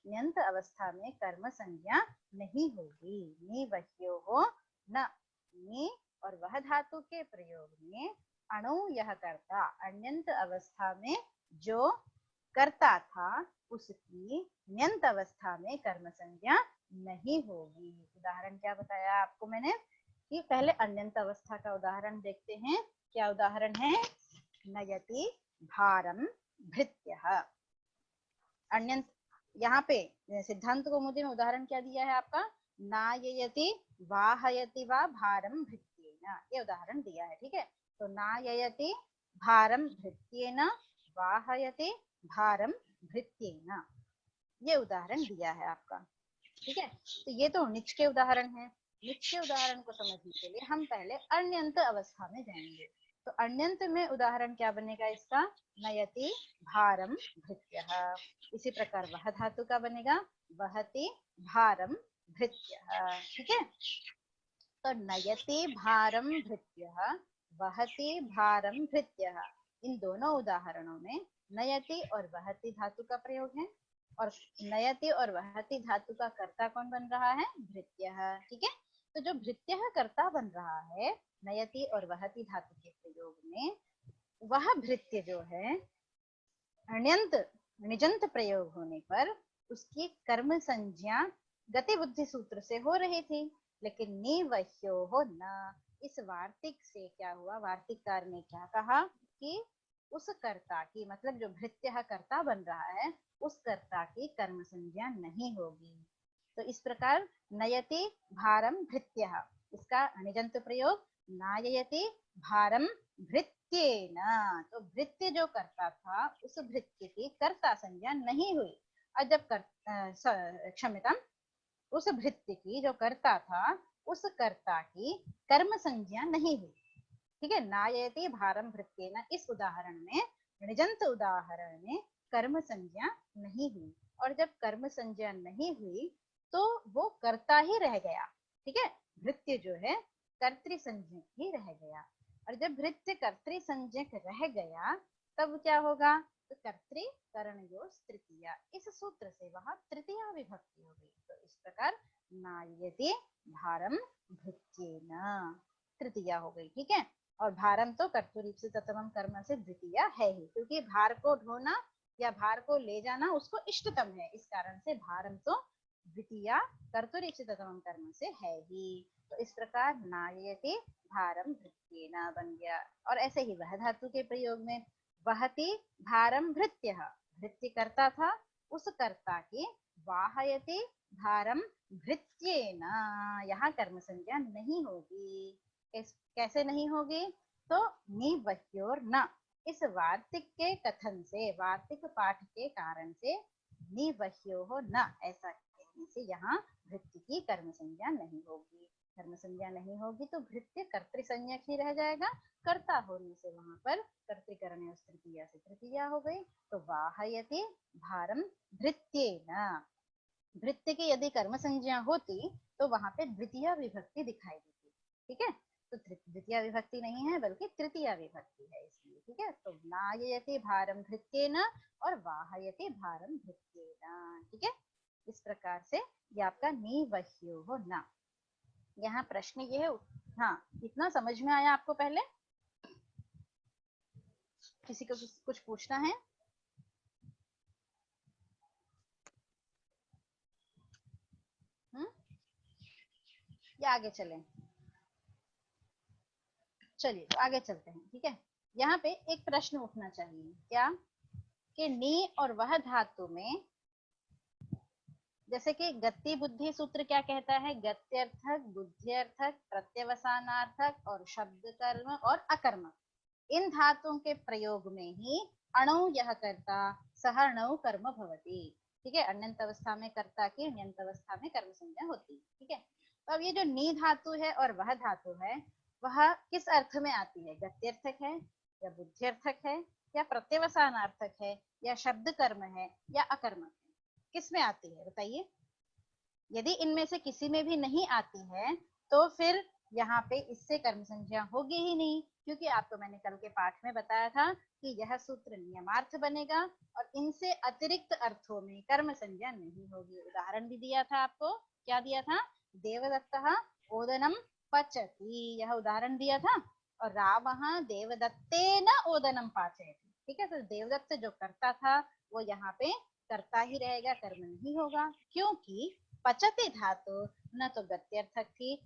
ण्यंत अवस्था में कर्म संज्ञा नहीं होगी। नी वह्यो हो न, नी और वह धातु के प्रयोग में अणु यह कर्ता, अण्यंत अवस्था में जो करता था उसकी ण्यंत अवस्था में कर्म संज्ञा नहीं होगी। उदाहरण क्या बताया आपको मैंने कि पहले अण्यंत अवस्था का उदाहरण देखते हैं। क्या उदाहरण है? नयति भारम भृत्यः। अण्यंत यहाँ पे सिद्धांत कौमुदी में उदाहरण क्या दिया है आपका? नाययति वाहयति वा भारम भृत्येन, ये उदाहरण दिया है। ठीक है, तो नाययति भारम भृत्येन, वाहयति भारम भृत्येन, ये उदाहरण दिया है आपका। ठीक है, तो ये तो निच के उदाहरण है। निच के उदाहरण को समझने के लिए हम पहले अण्यंत अवस्था में जाएंगे। तो अण्यंत में उदाहरण क्या बनेगा इसका? नयति भारम भृत्यः। इसी प्रकार वह धातु का बनेगा वहति भारम भृत्यः। ठीक है, तो नयति भारम भृत्यः, वहति भारम भृत्यः, इन दोनों उदाहरणों में नयति और वहति धातु का प्रयोग है, और नयति और वहति धातु का कर्ता कौन बन रहा है? भृत्यः। ठीक है, तो जो भृत्यः कर्ता बन रहा है नयति और वहति धातु के प्रयोग में, वह भृत्य जो है अण्यंत निजंत प्रयोग होने पर उसकी कर्म संज्ञा गति बुद्धि सूत्र से हो रही थी, लेकिन निवह्यो हो न, इस वार्तिक से क्या हुआ? वार्तिककार ने क्या कहा कि उस कर्ता की, मतलब जो भृत्य कर्ता बन रहा है, उस कर्ता की कर्म संज्ञा नहीं होगी। तो इस प्रकार नयति भारम भृत्यः, इसका निजंत प्रयोग नाययति भारम भृत्येन, तो भृत्य जो करता था उस भृत्य की कर्ता संज्ञा नहीं हुई। और जब क्षम्यताम, उस भृत्य की जो कर्ता था उस कर्ता की कर्म संज्ञा नहीं हुई। ठीक है, नायति भारम भृत्येन, इस उदाहरण में, निजंत उदाहरण में कर्म संज्ञा नहीं हुई, और जब कर्म संज्ञा नहीं हुई तो वो कर्ता ही रह गया। ठीक है, भृत्य जो है कर्तृ संज्ञक ही रह गया, और जब भृत्य कर्तृ संज्ञक रह गया तब क्या होगा? तो कर्तृ करणयोस् तृतीया, इस सूत्र से वहां तृतीया विभक्ति हो गई। तो इस प्रकार नायति भारम भृत्येन, तृतीया हो गई। ठीक है, और भारम तो कर्तुरीप्सिततमम कर्म से द्वितीया है ही, क्योंकि भार को ढोना या भार को ले जाना उसको इष्टतम है, इस कारण से भारम तो द्वितीया कर्तुरीप्सिततमम कर्म से है ही। तो इस प्रकार नायति भारम भृत्येन बन गया। और ऐसे ही वह धातु के प्रयोग में वहति भारम भृत्यः, भृत्य करता था, उस कर्ता की वाहयति भारम भृत्येन, यहाँ कर्म संज्ञा नहीं होगी। कैसे नहीं होगी? तो निवह्योर न, इस वार्तिक के कथन से, वार्तिक पाठ के कारण से निवह्यो हो न, ऐसा कहने से यहाँ भृत्य की कर्म संज्ञा नहीं होगी। कर्म संज्ञा नहीं होगी तो भृत्य कर्तृ संज्ञक ही रह जाएगा, कर्ता होने से वहां पर कर्तृकरण तृतीया से तृतीया हो गई। तो वाहयति भारम भृत्येन, भृत्य की यदि कर्म संज्ञा होती तो वहां पे द्वितीय विभक्ति दिखाई देती। ठीक है, तो द्वितीय विभक्ति नहीं है बल्कि तृतीय विभक्ति है इसलिए। ठीक है, तो नाययति भारम भृत्येन और वाहयति भारम भृत्येन। ठीक है, इस प्रकार से ये आपका निवह्यो हो न। यहाँ प्रश्न ये है, हाँ इतना समझ में आया आपको? पहले किसी को कुछ पूछना है? या आगे चलें? चलिए तो आगे चलते हैं। ठीक है, यहाँ पे एक प्रश्न उठना चाहिए, क्या कि नी और वह धातु में, जैसे कि गति बुद्धि सूत्र क्या कहता है? गत्यर्थक, बुद्धिर्थक, प्रत्यवसानार्थक और शब्द कर्म और अकर्म, इन धातुओं के प्रयोग में ही अणु यह कर्ता सह अणु कर्म भवति। ठीक है, अण्यंत अवस्था में कर्ता की अण्यंत अवस्था में कर्म संज्ञा होती। ठीक है, तो अब ये जो नी धातु है और वह धातु है, वह किस अर्थ में आती है? गत्यर्थक है या बुद्धिर्थक है या प्रत्यवसानार्थक है या शब्द कर्म है या अकर्म है? किस में आती है बताइए? यदि इनमें से किसी में भी नहीं आती है तो फिर यहाँ पे इससे कर्म संज्ञा होगी ही नहीं, क्योंकि आपको मैंने कल के पाठ में बताया था कि यह सूत्र नियमार्थ बनेगा और इनसे अतिरिक्त अर्थों में कर्म संज्ञा नहीं होगी। उदाहरण भी दिया था आपको, क्या दिया था? देवदत्तः ओदनम पचति, यह उदाहरण दिया था। और रावः देवदत्तेन ओदनम पाचयति। ठीक है, तो देवदत्त जो करता था वो यहाँ पे करता ही रहेगा, कर्म नहीं होगा, क्योंकि पचति धातु न तो गत्यर्थक थी,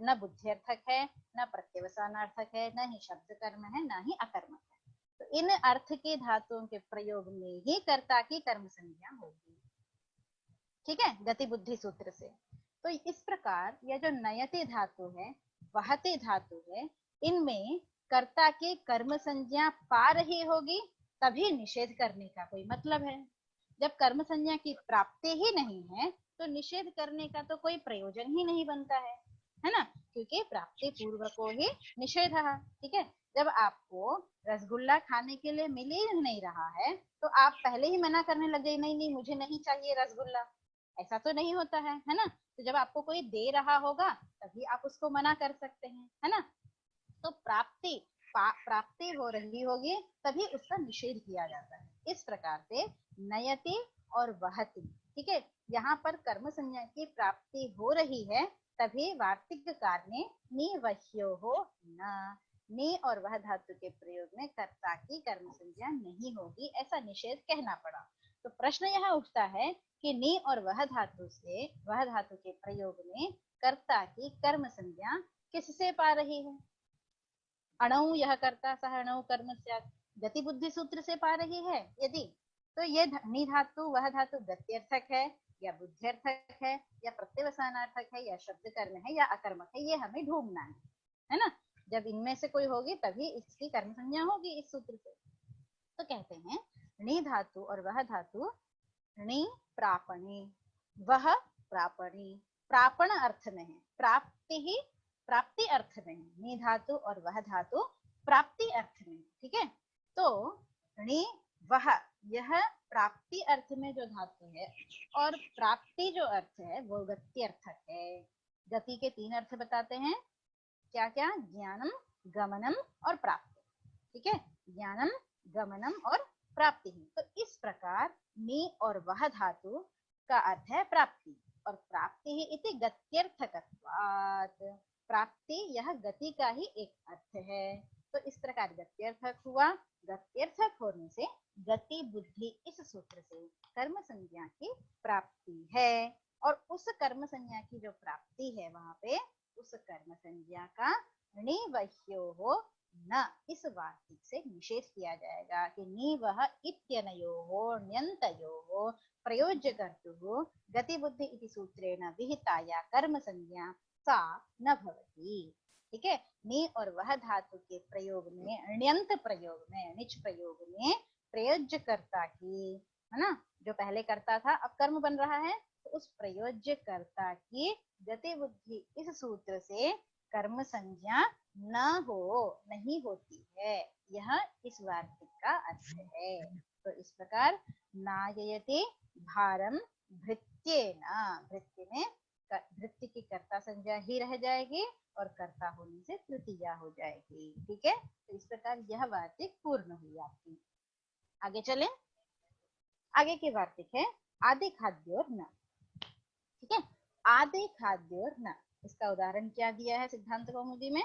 न बुद्ध्यर्थक है, न प्रत्यवसानार्थक है, न ही शब्द कर्म है, न ही अकर्मक है। तो इन अर्थ के धातुओं के प्रयोग में ही कर्ता की कर्म संज्ञा होगी। ठीक है, गति बुद्धि सूत्र से। तो इस प्रकार यह जो नयति धातु है, वहति धातु है, इनमें कर्ता की कर्म संज्ञा पा रही होगी, तभी निषेध करने का कोई मतलब है। जब कर्म संज्ञा की प्राप्ति ही नहीं है तो निषेध करने का तो कोई प्रयोजन ही नहीं बनता है ना, क्योंकि प्राप्ति पूर्व को ही निषेध है। ठीक है, जब आपको रसगुल्ला खाने के लिए मिल ही नहीं रहा है तो आप पहले ही मना करने लग गए, नहीं नहीं मुझे नहीं चाहिए रसगुल्ला, ऐसा तो नहीं होता है ना। तो जब आपको कोई दे रहा होगा तभी आप उसको मना कर सकते हैं, है ना। तो प्राप्ति हो रही होगी तभी उसका निषेध किया जाता है। इस प्रकार से नयति और वहति, ठीक है, यहाँ पर कर्म संज्ञा की प्राप्ति हो रही है, तभी वार्तिककार ने निवह्यो हो न, नि और वह धातु के प्रयोग में कर्ता की कर्म संज्ञा नहीं होगी, ऐसा निषेध कहना पड़ा। तो प्रश्न यह उठता है कि नि और वह धातु से, वह धातु के प्रयोग में कर्ता की कर्म संज्ञा किससे पा रही है? अणु यह कर्ता सह अणु कर्म स्यात्, गति बुद्धि सूत्र से पा रही है यदि, तो ये नि धातु वह धातु गत्यर्थक है या बुद्ध्यर्थक है या प्रत्यवसानार्थक है या शब्द कर्म है या अकर्मक है, ये हमें ढूंढना है ना। जब इनमें से कोई होगी तभी इसकी कर्म संज्ञा होगी इस सूत्र से। तो कहते हैं नि धातु और वह धातु नि प्रापणी, वह प्रापणी, प्रापण अर्थ में है, प्राप्ति ही प्राप्ति अर्थ में है। नि धातु और वह धातु प्राप्ति अर्थ में, ठीक है। तो नि वह, यह प्राप्ति अर्थ में जो धातु है, और प्राप्ति जो अर्थ है वो गति अर्थक है। गति के तीन अर्थ बताते हैं, क्या क्या? ज्ञानम, गमनम और प्राप्ति। ठीक है, ज्ञानम, गमनम और प्राप्ति। तो इस प्रकार नि और वह धातु का अर्थ है प्राप्ति, और प्राप्ति ही इति गत्यर्थकत्वात्, प्राप्ति यह गति का ही एक अर्थ है। तो इस प्रकार गत्यर्थक हुआ, गत्यर्थक होने से गति बुद्धि इस सूत्र से कर्म संज्ञा की प्राप्ति है, और उस कर्म संज्ञा की जो प्राप्ति है वहां पे उस कर्म संज्ञा का निवह्यो हो न, इस वार्तिक से निषेध किया जाएगा कि निवह इत्यनयोः ण्यन्तयोः प्रयोज्य कर्तुः गति बुद्धि इति सूत्रेण विहिताया कर्म संज्ञा सा न भवति। ठीक है, नि और वह धातु के प्रयोग में, ण्यंत प्रयोग में, निच प्रयोग में प्रयोज्य कर्ता की, है ना, जो पहले करता था अब कर्म बन रहा है, तो उस प्रयोज्य कर्ता की गति बुद्धि इस सूत्र से कर्म संज्ञा न हो, नहीं होती है, यह इस वार्तिक का अर्थ है। तो इस प्रकार नाययति भारम भृत्येन, भृत्य में भृत्य की कर्ता संज्ञा ही रह जाएगी और कर्ता होने से तृतीया हो जाएगी। ठीक है, तो इस प्रकार यह वार्तिक पूर्ण हुई आपकी। आगे चलें, आगे की वार्तिक है आदि खाद्योर न। ठीक है, आदि खाद्योर न, इसका उदाहरण क्या दिया है सिद्धांत कौमुदी में?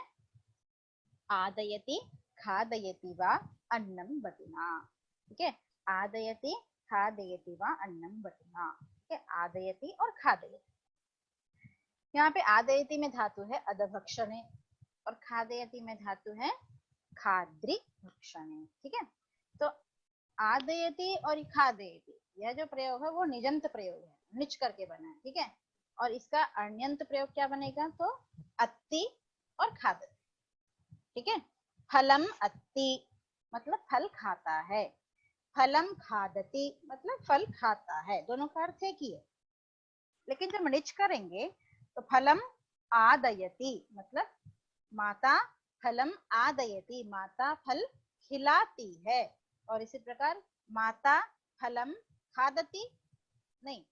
आदयति खादयति वा अन्नम बटुना। ठीक है, आदयति खादयति वा अन्नम बटुना। ठीक है, आदयति और खादयति, यहाँ पे आदयति में धातु है अदभक्षणे और खादयति में धातु है खाद्रि भक्षणे। ठीक है, तो आदयति और खादयति यह जो प्रयोग है वो निजंत प्रयोग है, निच करके बना है। ठीक है, और इसका अण्यंत प्रयोग क्या बनेगा? तो अत्ति और खादति। ठीक है, फलम अत्ति मतलब फल खाता है, फलम खादति मतलब फल खाता है, दोनों का अर्थ एक ही है। लेकिन जब निच करेंगे तो फलम आदयति मतलब माता फलम आदयति, माता फल खिलाती है, और इसी प्रकार माता फलम खादति, नहीं,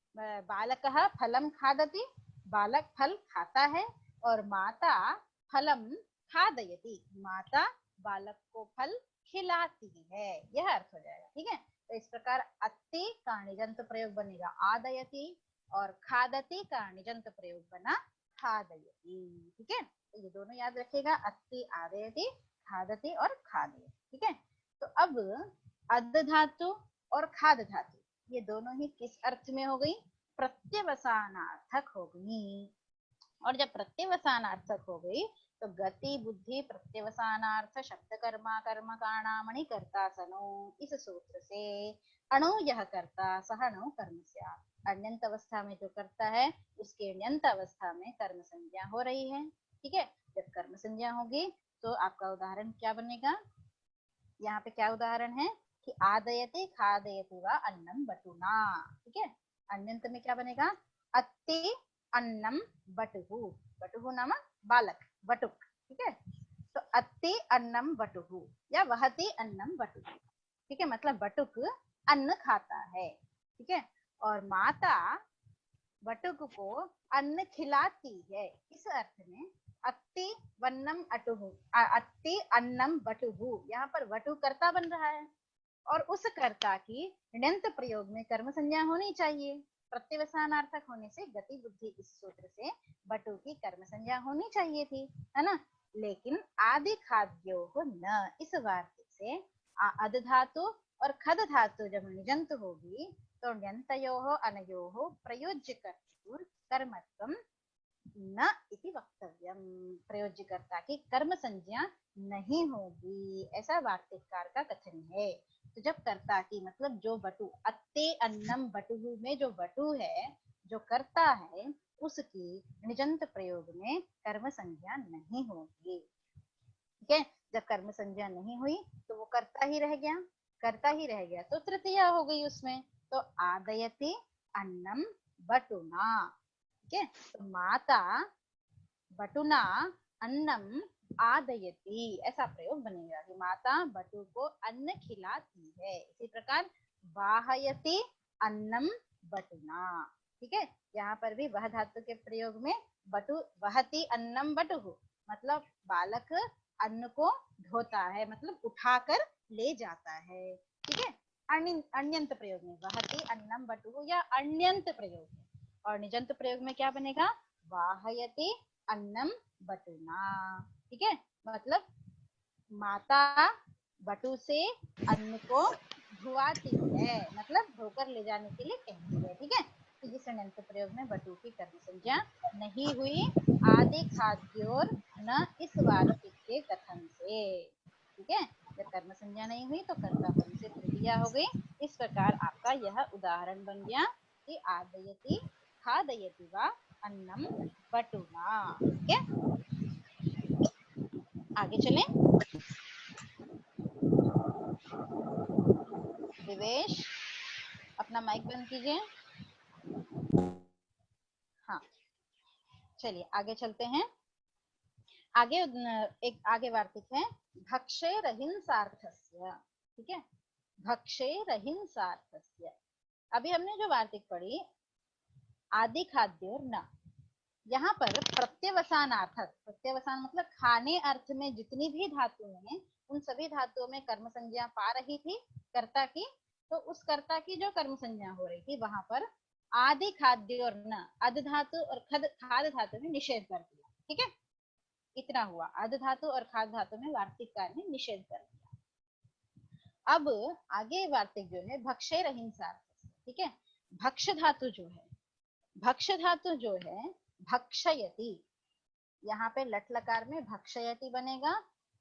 बालकः फलम खादति, बालक फल खाता है, और माता फलम खादयति, माता बालक को फल खिलाती है, यह अर्थ हो जाएगा। ठीक है, तो इस प्रकार अति का निजंत प्रयोग बनेगा आदयति और खादति का निजंत प्रयोग बना खादयति। ठीक है, तो ये दोनों याद रखिएगा, अति आदयति, खादति और खादयति। ठीक है, तो अब अद धातु और खाद धातु ये दोनों ही किस अर्थ में हो गई? प्रत्यवसानार्थक हो गई। और जब प्रत्यवसानार्थक हो गई तो गति बुद्धि प्रत्यवसानार्थ शब्द कर्मा कर्म काणामणि कर्ता सनो, इस सूत्र से अणु यह कर्ता सह अणु कर्म स्यात्। अण्यंत अवस्था में जो करता है उसके ण्यंत अवस्था में कर्म संज्ञा हो रही है। ठीक है, जब कर्म संज्ञा होगी तो आपका उदाहरण क्या बनेगा? यहाँ पे क्या उदाहरण है कि आदयते खादयते वा अन्नम बटुना। ठीक है, अन्यंत में क्या बनेगा? अति अन्नम बटुहु, बटुहु नाम बालक, बटुक। ठीक है, तो अति अन्नम बटुहु या वहति अन्नम बटुहु। ठीक है, मतलब बटुक अन्न खाता है। ठीक है, और माता बटुक को अन्न खिलाती है, इस अर्थ में अति वन्नम अटुहु, अति अन्नम बटुहु, यहाँ पर बटु कर्ता बन रहा है और उस कर्ता की ण्यंत प्रयोग में कर्म संज्ञा होनी चाहिए। प्रत्यवसानार्थक होने से गति बुद्धि इस सूत्र से बटु की कर्म संज्ञा होनी चाहिए थी, है ना। लेकिन आदि खाद्यो हो न, इस वार्तिक से अद धातु और खद धातु जब निजंत होगी तो ण्यंतयोः अनयोः प्रयोज्य कर्मत्वम न इति वक्तव्यम, प्रयोज्यकर्ता की कर्म संज्ञा नहीं होगी, ऐसा वार्तिककार का कथन है। तो जब कर्ता की मतलब जो बटु, अत्ते अन्नम बटुहु में जो बटु है, जो कर्ता है, उसकी निजंत प्रयोग में कर्म संज्ञा नहीं होगी। ठीक है, जब कर्म संज्ञा नहीं हुई तो वो कर्ता ही रह गया, कर्ता ही रह गया तो तृतीया हो गई उसमें, तो आदयति अन्नम बटुना। ठीक है, तो माता बटुना अन्नम आदयति, ऐसा प्रयोग बनेगा कि माता बटु को अन्न खिलाती है। इसी प्रकार वाहयति अन्नम बटुना। ठीक है, यहाँ पर भी वह धातु के प्रयोग में बटु वहति अन्नम बटुहु, मतलब बालक अन्न को ढोता है, मतलब उठाकर ले जाता है। ठीक है, अण्यंत प्रयोग में वहति अन्नम बटुहु या अण्यंत प्रयोग में, और निजंत प्रयोग में क्या बनेगा? वाहयति अन्नम बटुना। ठीक है, मतलब माता बटु से अन्न को धुआती है, मतलब धोकर ले जाने के लिए कहती है। ठीक है, तो जिस अण्यंत प्रयोग में बटु की कर्म संज्ञा नहीं हुई आदि खाद्योर न, इस वार्तिक के कथन से। ठीक है, जब कर्म संज्ञा नहीं हुई तो कर्तापन से तृतीया हो गई। इस प्रकार आपका यह उदाहरण बन गया कि आदयति खादयति वा अन्नम बटुना। ठीक है, आगे चलें। दिवेश अपना माइक बंद कीजिए। हाँ, चलिए आगे चलते हैं। आगे एक आगे वार्तिक है भक्षेरहिंसार्थस्य। ठीक है, भक्षेरहिंसार्थस्य। अभी हमने जो वार्तिक पढ़ी आदि खाद्योर न, यहाँ पर प्रत्यवसानार्थक, प्रत्यवसान मतलब खाने अर्थ में जितनी भी धातुएं हैं उन सभी धातुओं में कर्म संज्ञा पा रही थी कर्ता की, तो उस कर्ता की जो कर्म संज्ञा हो रही थी वहां पर आदि खाद्य और न, अध धातु और खाद धातु में निषेध कर दिया। ठीक है, इतना हुआ, अध धातु और खाद धातु में वार्तिककार ने निषेध कर दिया। अब आगे वार्तिक जो है भक्षेरहिंसार्थस्य। ठीक है, भक्ष धातु जो है, भक्ष धातु जो है भक्षयति, यहाँ पे लट लकार में भक्षयति बनेगा।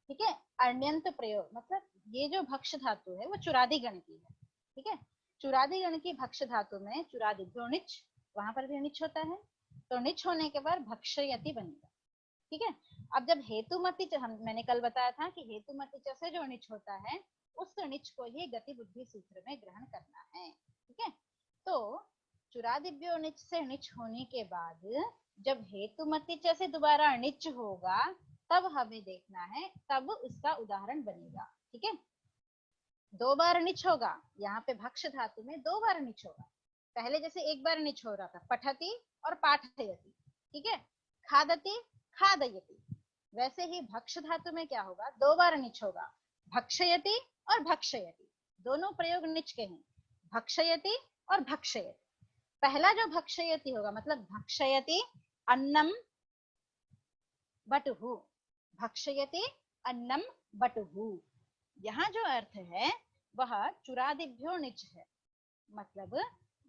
ठीक है, अण्यंत प्रयोग मतलब ये जो भक्ष धातु है वो चुरादी गण की है। ठीक है, चुरादी गण की भक्ष धातु में चुरादी निच, वहां पर भी निच होता है, तो निच होने के बाद भक्षयति बनेगा। ठीक है, अब जब हेतुमति मैंने कल बताया था कि हेतुमति से जो निच होता है उस निच को ही गति बुद्धि सूत्र में ग्रहण करना है। ठीक है, तो चुरादिव्यो निच से निच होने के बाद जब हेतुमति से दोबारा निच होगा तब हमें देखना है, तब उसका उदाहरण बनेगा। ठीक है, दो बार निच होगा, यहाँ पे भक्ष धातु में दो बार निच होगा। पहले जैसे एक बार निच हो रहा था पठति और पाठयति। ठीक है, खादति खादयति, वैसे ही भक्ष धातु में क्या होगा, 2 बार निच होगा, भक्षयति और भक्षयति, दोनों प्रयोग निच के हैं, भक्षयति और भक्षयति। पहला जो भक्षयति होगा मतलब भक्षयति अन्नम बटुहु, भक्षयति अन्नम बटुहु, यहाँ जो अर्थ है वह चुरादिभ्यो निच है, मतलब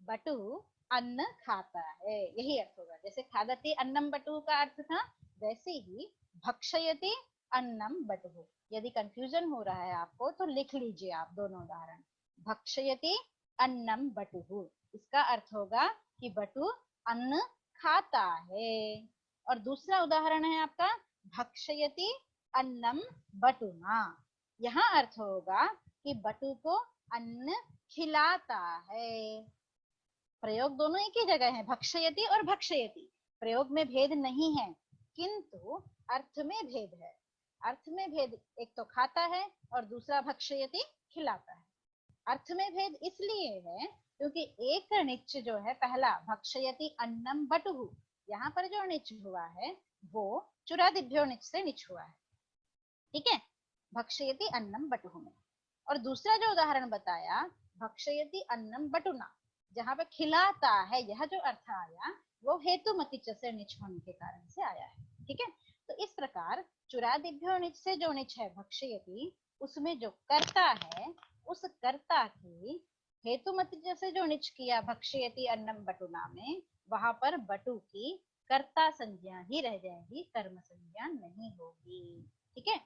बटु अन्न खाता है, यही अर्थ होगा। जैसे खादति अन्नम बटु का अर्थ था, वैसे ही भक्षयति अन्नम बटु। यदि कंफ्यूजन हो रहा है आपको तो लिख लीजिए आप दोनों उदाहरण। भक्षयति अन्नम बटु, इसका अर्थ होगा कि बटु अन्न खाता है। और दूसरा उदाहरण है आपका भक्षयति अन्नम बटुना, यहाँ अर्थ होगा कि बटु को अन्न खिलाता है। प्रयोग दोनों एक ही जगह है, भक्षयति और भक्षयति, प्रयोग में भेद नहीं है, किंतु अर्थ में भेद है। अर्थ में भेद, एक तो खाता है और दूसरा भक्षयति खिलाता है। अर्थ में भेद इसलिए है क्योंकि एक निच जो है पहला भक्षयति अन्नम बटुहु, यहाँ पर जो निच हुआ है वो चुरादिभ्यो निच से निच हुआ है, ठीक है, भक्षयति अन्नम बटुहु में। और दूसरा जो उदाहरण बताया भक्षयति अन्नम बटुना, जहाँ पे खिलाता है, यह जो अर्थ आया वो हेतुमति च से निच होने के कारण से आया है, ठीक है। तो इस प्रकार चुरादिभ्यो निच से जो निच है भक्षयति, उसमें जो कर्ता है उस कर्ता की हेतुमति च से जो निच किया भक्षयति अन्नम बटुना में, वहां पर बटु की कर्ता संज्ञा ही रह जाएगी, कर्म संज्ञा नहीं होगी, ठीक है।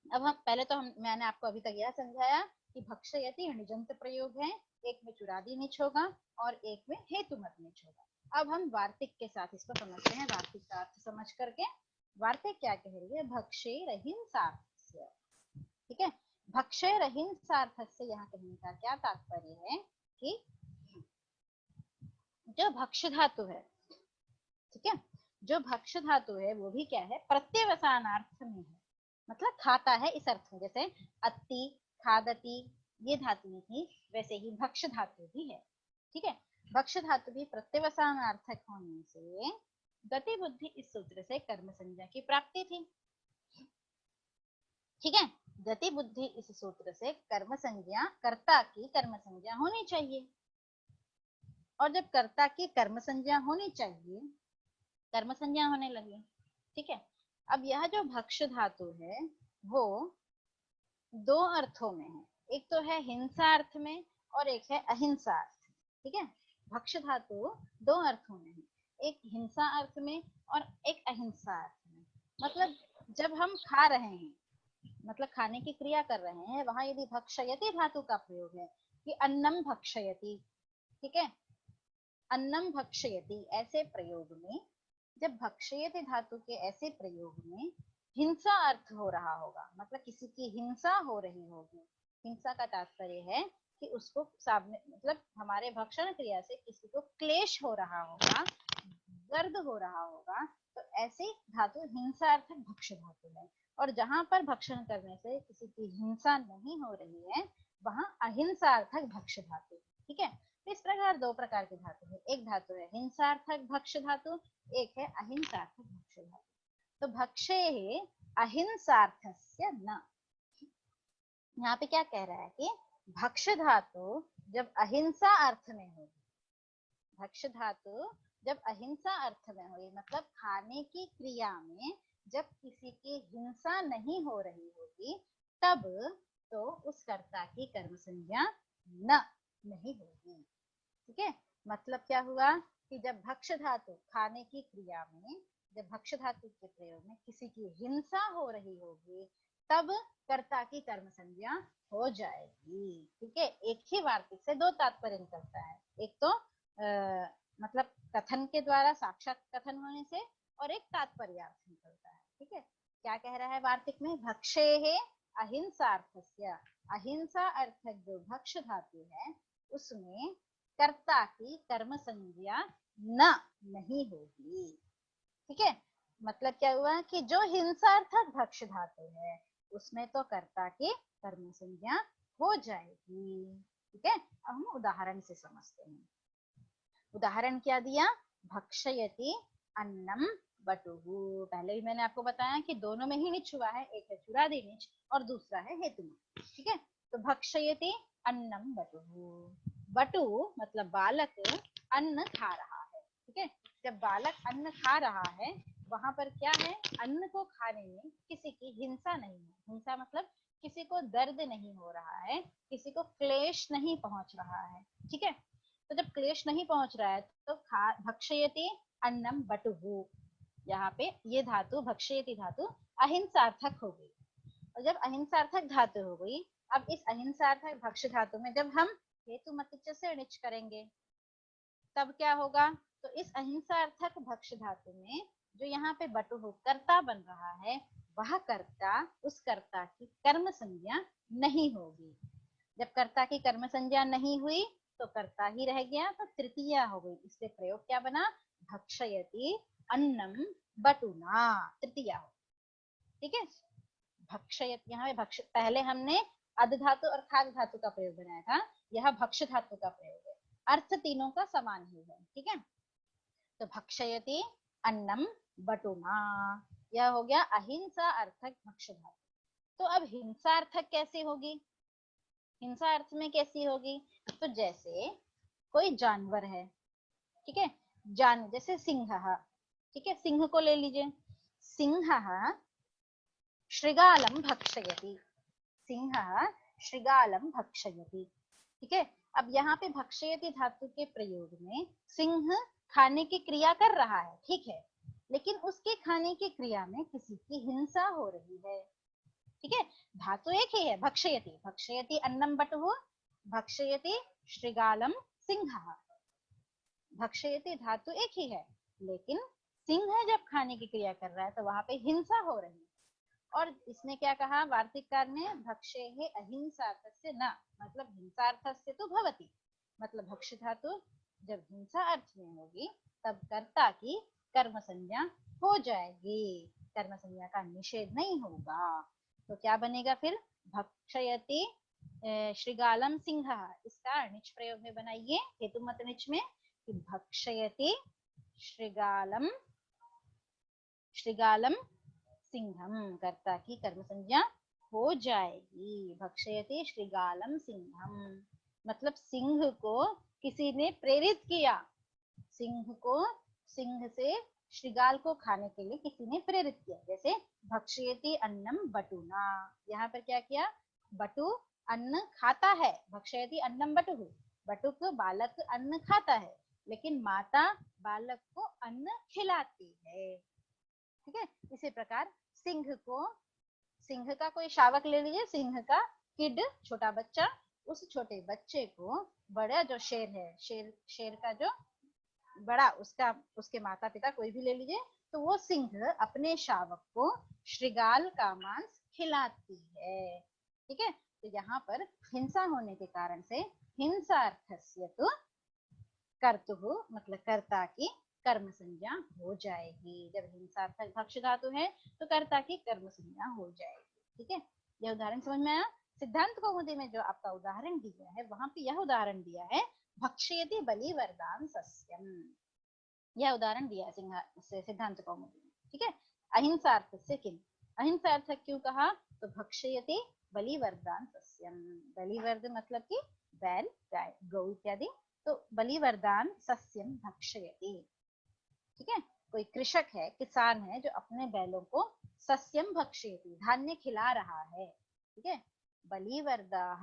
अब हम पहले तो मैंने आपको अभी तक यह समझाया कि भक्षयति निजंत प्रयोग है, एक में चुरादी निच होगा और एक में हेतुमत निच होगा। अब हम वार्तिक के साथ इसको समझते हैं, वार्तिक का अर्थ समझ करके। वार्तिक क्या कह रही है, भक्षेरहिंसार्थस्य, ठीक है। भक्षेरहिंसार्थस्य यहाँ कहने का क्या तात्पर्य है कि जो भक्ष धातु है, ठीक है, जो भक्ष धातु है वो भी क्या है, प्रत्यवसानार्थ में है, मतलब खाता है इस अर्थ में। जैसे अति, खादति ये धातु थी, वैसे ही भक्ष धातु भी है, ठीक है। भक्ष धातु भी प्रत्यवसानार्थक होने से गति बुद्धि इस सूत्र से कर्म संज्ञा की प्राप्ति थी, ठीक है। गति बुद्धि इस सूत्र से कर्म संज्ञा, कर्ता की कर्म संज्ञा होनी चाहिए, और जब कर्ता की कर्म संज्ञा होनी चाहिए, कर्म संज्ञा होने लगी, ठीक है। अब यह जो भक्ष धातु है वो 2 अर्थों में है, एक तो है हिंसा अर्थ में और एक है अहिंसा अर्थ, ठीक है। भक्ष धातु 2 अर्थों में है, एक हिंसा अर्थ में और एक अहिंसा अर्थ में। मतलब जब हम खा रहे हैं, मतलब खाने की क्रिया कर रहे हैं, वहां यदि भक्षयति धातु का प्रयोग है कि अन्नम भक्षयति, ठीक है, अन्नम भक्षयति, ऐसे प्रयोग में, जब भक्षयति धातु के ऐसे प्रयोग में हिंसा अर्थ हो रहा होगा, मतलब किसी की हिंसा हो रही होगी, हिंसा का तात्पर्य है कि उसको सामने, मतलब हमारे भक्षण क्रिया से किसी को क्लेश हो रहा होगा, दर्द हो रहा होगा, तो ऐसी धातु हिंसा अर्थक भक्ष धातु है। और जहां पर भक्षण करने से किसी की हिंसा नहीं हो रही है, वहां अहिंसा अर्थक भक्ष धातु, ठीक है। इस प्रकार 2 प्रकार की धातु है, एक धातु है हिंसार्थक भक्ष धातु, एक है अहिंसार्थक भक्ष धातु। तो भक्षे अहिंसार्थस्य न, यहाँ पे क्या कह रहा है कि भक्ष धातु जब अहिंसा अर्थ में होगी, भक्ष धातु जब अहिंसा अर्थ में होगी, मतलब खाने की क्रिया में जब किसी की हिंसा नहीं हो रही होगी, तब तो उस कर्ता की कर्म संज्ञा न नहीं होगी, ठीक है। मतलब क्या हुआ कि जब भक्ष धातु खाने की क्रिया में, जब भक्ष धातु के प्रयोग में किसी की हिंसा हो रही होगी, तब कर्ता की कर्म संज्ञा हो जाएगी, ठीक है। एक ही वार्तिक से 2 तात्पर्य निकलता है, एक तो मतलब कथन के द्वारा साक्षात कथन होने से, और एक तात्पर्यार्थ निकलता है, ठीक है। क्या कह रहा है वार्तिक में, भक्षे अहिंसार्थस्य, अहिंसा अर्थक जो भक्ष धातु है उसमें कर्ता की कर्म संज्ञा न नहीं होगी, ठीक है। मतलब क्या हुआ कि जो हिंसार्थक भक्ष धातु है उसमें तो कर्ता की कर्म संज्ञा हो जाएगी, ठीक है। अब हम उदाहरण से समझते हैं। उदाहरण क्या दिया, भक्षयति अन्नम बटुहु। पहले भी मैंने आपको बताया कि दोनों में ही निच हुआ है, एक है चुरादी निच और दूसरा है हेतु। ठीक है, तो भक्षयति अन्नम बटुहु। बटु मतलब बालक अन्न खा रहा है। ठीक है, जब बालक अन्न खा रहा है वहां पर क्या है, अन्न को खाने में किसी की हिंसा नहीं है। हिंसा मतलब किसी को दर्द नहीं हो रहा है, किसी को क्लेश नहीं पहुंच रहा है। ठीक है, तो जब क्लेश नहीं पहुंच रहा है तो भक्षयति अन्नम बटुहु। यहाँ पे ये धातु भक्षयति धातु अहिंसार्थक हो गई, और जब अहिंसार्थक धातु हो गई, अब इस अहिंसार्थक भक्ष धातु में जब हम हेतु मतिच से णिच करेंगे तब क्या होगा, तो इस अहिंसार्थक भक्ष धातु में जो यहाँ पे बटुहु कर्ता बन रहा है, वह कर्ता उस कर्ता की कर्म संज्ञा नहीं होगी। जब कर्ता की कर्म संज्ञा नहीं हुई तो कर्ता ही रह गया, तो तृतीया हो गई। इससे प्रयोग क्या बना, भक्षयति अन्नम बटुना, तृतीया हो। ठीक है, भक्षयत यहाँ पे भक्ष, पहले हमने अध धातु और खाग धातु का प्रयोग बनाया था, यह भक्ष धातु का प्रयोग है, अर्थ तीनों का समान ही है। ठीक है, तो भक्षयति अन्नम बटुना, यह हो गया अहिंसा अर्थक भक्ष धातु। तो अब हिंसा अर्थक कैसे होगी, हिंसा अर्थ में कैसी होगी, तो जैसे कोई जानवर है, ठीक है, जैसे सिंह, ठीक है, सिंह को ले लीजिए, सिंह श्रृगालम भक्षयति, सिंह श्रृगालम भक्षयति। ठीक है, अब यहाँ पे भक्षयति धातु के प्रयोग में सिंह खाने की क्रिया कर रहा है, ठीक है, लेकिन उसके खाने की क्रिया में किसी की हिंसा हो रही है। ठीक है, धातु एक ही है, भक्षयति, भक्षयति अन्नम बटुहु, भक्षयति श्रृगालम सिंह। भक्षयति धातु एक ही है, लेकिन सिंह जब खाने की क्रिया कर रहा है तो वहां पे हिंसा हो रही है। और इसने क्या कहा वार्तिककार ने, भक्षे अहिंसार्थस्य न, मतलब हिंसार्थस्य तो भवति, मतलब भक्ष धातु जब हिंसा अर्थ में होगी तब कर्ता की कर्म संज्ञा हो जाएगी, कर्म संज्ञा का निषेध नहीं होगा। तो क्या बनेगा फिर, भक्षयति श्रृगालम सिंह, इसका निच प्रयोग में बनाइए हेतु मत निच में, कि भक्षयति श्रृगालम, श्रृगालम सिंहम, कर्ता की कर्म संज्ञा हो जाएगी। भक्षयति श्रृगालम सिंहम मतलब सिंह को किसी ने प्रेरित किया, सिंह को, सिंह से श्रृगाल को खाने के लिए किसी ने प्रेरित किया। जैसे भक्षयति अन्नम बटुना, यहाँ पर क्या किया, बटु अन्न खाता है, भक्षयति अन्नम बटुहु, बटुक बालक अन्न खाता है, लेकिन माता बालक को अन्न खिलाती है। ठीक है, इसी प्रकार सिंह को, सिंह का कोई शावक ले लीजिए, सिंह का किड, छोटा बच्चा, उस छोटे बच्चे को बड़ा जो शेर है, शेर का जो बड़ा, उसका, उसके माता पिता कोई भी ले लीजिए, तो वो सिंह अपने शावक को श्रृगाल का मांस खिलाती है। ठीक है, तो यहाँ पर हिंसा होने के कारण से हिंसार्थस्य तो कर्तुः मतलब कर्ता की कर्म संज्ञा हो जाएगी। जब हिंसार्थक भक्ष धातु है तो कर्ता की कर्म संज्ञा हो जाएगी। ठीक है, यह उदाहरण समझ में आया। सिद्धांत कौमुदी में जो आपका उदाहरण दिया है वहां पे यह उदाहरण दिया है, भक्षयति बलिवर्दान सस्यम, यह उदाहरण दिया है सिद्धांत कौमुदी में। ठीक है, अहिंसार्थ से किम, अहिंसार्थक क्यों कहा, तो भक्षयति बलिवर्दान सस्यम, बलिवर्द मतलब कि बैल, गाय, गौ इत्यादि, तो बलिवर्दान सस्यम भक्षयति। ठीक है, कोई कृषक है, किसान है, जो अपने बैलों को सस्यम भक्षयति धान्य खिला रहा है। ठीक है, बलिवर्दाः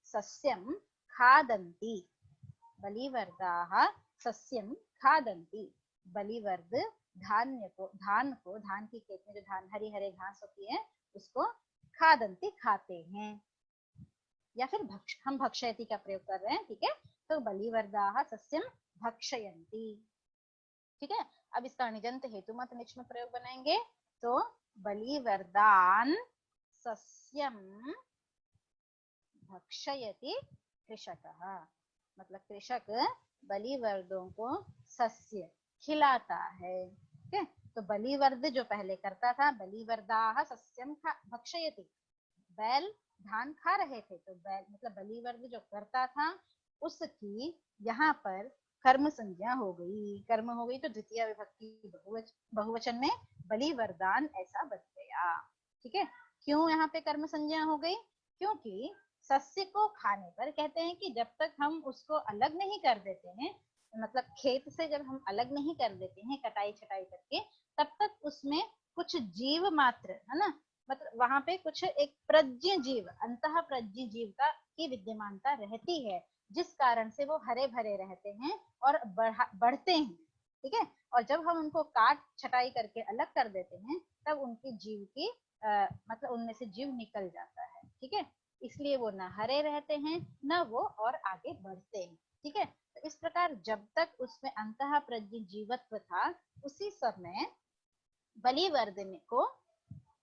सस्यम खादन्ति, बलिवर्दाः सस्यम खादन्ति, बलिवर्द धान्य को, धान को, धान की खेत में जो धान हरी हरे घास होती है उसको खादन्ति खाते हैं, या फिर हम भक्षयति का प्रयोग कर रहे हैं। ठीक है, तो बलिवर्दाः सस्यम भक्षयन्ति। ठीक है, अब इसका निजंत हेतु मत निच में प्रयोग बनाएंगे, तो बलिवर्दान सस्यम भक्षयति कृषकः, मतलब कृषक बलिवर्दों को सस्य खिलाता है। ठीक है, तो बलिवर्द जो पहले करता था, बलिवर्दाः सस्यम भक्षयति, बैल धान खा रहे थे, तो बैल मतलब बलिवर्द जो करता था उसकी यहाँ पर कर्म संज्ञा हो गई। कर्म हो गई तो द्वितीय विभक्ति बहुवचन में बलि वरदान ऐसा बन गया। ठीक है, क्यों यहाँ पे कर्म संज्ञा हो गई? क्योंकि सस्य को खाने पर कहते हैं कि जब तक हम उसको अलग नहीं कर देते हैं, मतलब खेत से जब हम अलग नहीं कर देते हैं कटाई छटाई करके, तब तक उसमें कुछ जीव मात्र, है ना, मतलब वहां पे कुछ एक प्रज्ञ जीव, अंतः प्रज्ञ जीव का की विद्यमानता रहती है, जिस कारण से वो हरे भरे रहते हैं और बढ़ते हैं। ठीक है, और जब हम उनको काट छटाई करके अलग कर देते हैं, तब उनकी जीव की मतलब उनमें से जीव निकल जाता है। ठीक है, इसलिए वो न हरे रहते हैं न वो और आगे बढ़ते हैं। ठीक है, तो इस प्रकार जब तक उसमें अंतः प्रज्ञ जीवत्व था, उसी समय बलिवर्धन को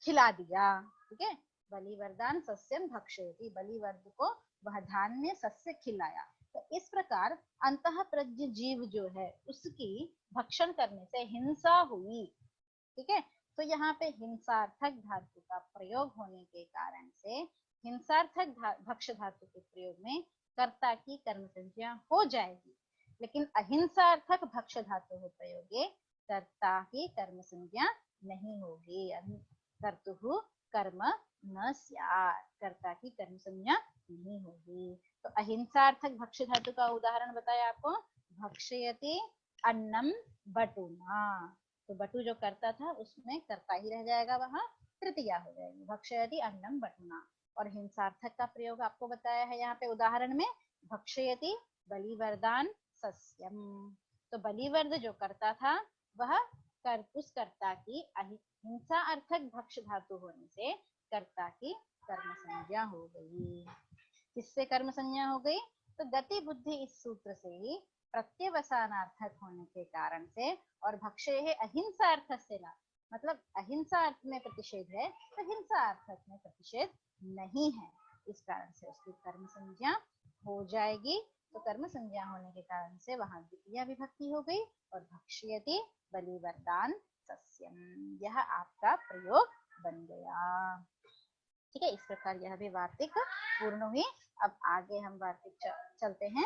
खिला दिया। ठीक है, बलिवरदान सस्यम भक्षयति, बलिवर्ध को वह धान्य सस्य खिलाया। तो इस प्रकार अंतः प्रज्ञ जीव जो है उसकी भक्षण करने से हिंसा हुई। ठीक है, तो यहाँ पे हिंसार्थक धातु का प्रयोग होने के कारण से हिंसार्थक भक्ष धातु के प्रयोग में कर्ता की कर्म संज्ञा हो जाएगी, लेकिन अहिंसार्थक भक्ष धातु हो प्रयोगे कर्ता की कर्म संज्ञा नहीं होगी। कर्तुः कर्म न स्यात्, कर्ता की कर्म संज्ञा नहीं होगी। तो अहिंसार्थक भक्ष धातु का उदाहरण बताया आपको, भक्षयति अन्नम बटुना। तो बटु जो करता था उसमें कर्ता ही रह जाएगा, वहां तृतीया हो जाएगी, भक्षयति अन्नम बटुना। और हिंसार्थक का प्रयोग आपको बताया है यहाँ पे उदाहरण में, भक्षयति बलिवरदान सस्यम। तो बलिवर्द जो करता था वह उस कर्ता की हिंसा अर्थक भक्ष धातु होने से कर्ता की कर्म संज्ञा हो गई। किससे कर्म संज्ञा हो गई? तो गति बुद्धि इस सूत्र से ही प्रत्यवसानार्थक होने के कारण से, और भक्षय है अहिंसा अर्थ से ला, मतलब अहिंसा अर्थ में प्रतिषेध है तो हिंसा अर्थक में प्रतिषेध नहीं है, इस कारण से उसकी कर्म संज्ञा हो जाएगी। तो कर्म संज्ञा होने के कारण से वहां द्वितीय विभक्ति हो गई और भक्ष्यति बलिवरदान सस्यम, यह आपका प्रयोग बन गया। ठीक है, इस प्रकार यह भी वार्तिक पूर्ण हुई। अब आगे हम वार्तिक चलते हैं।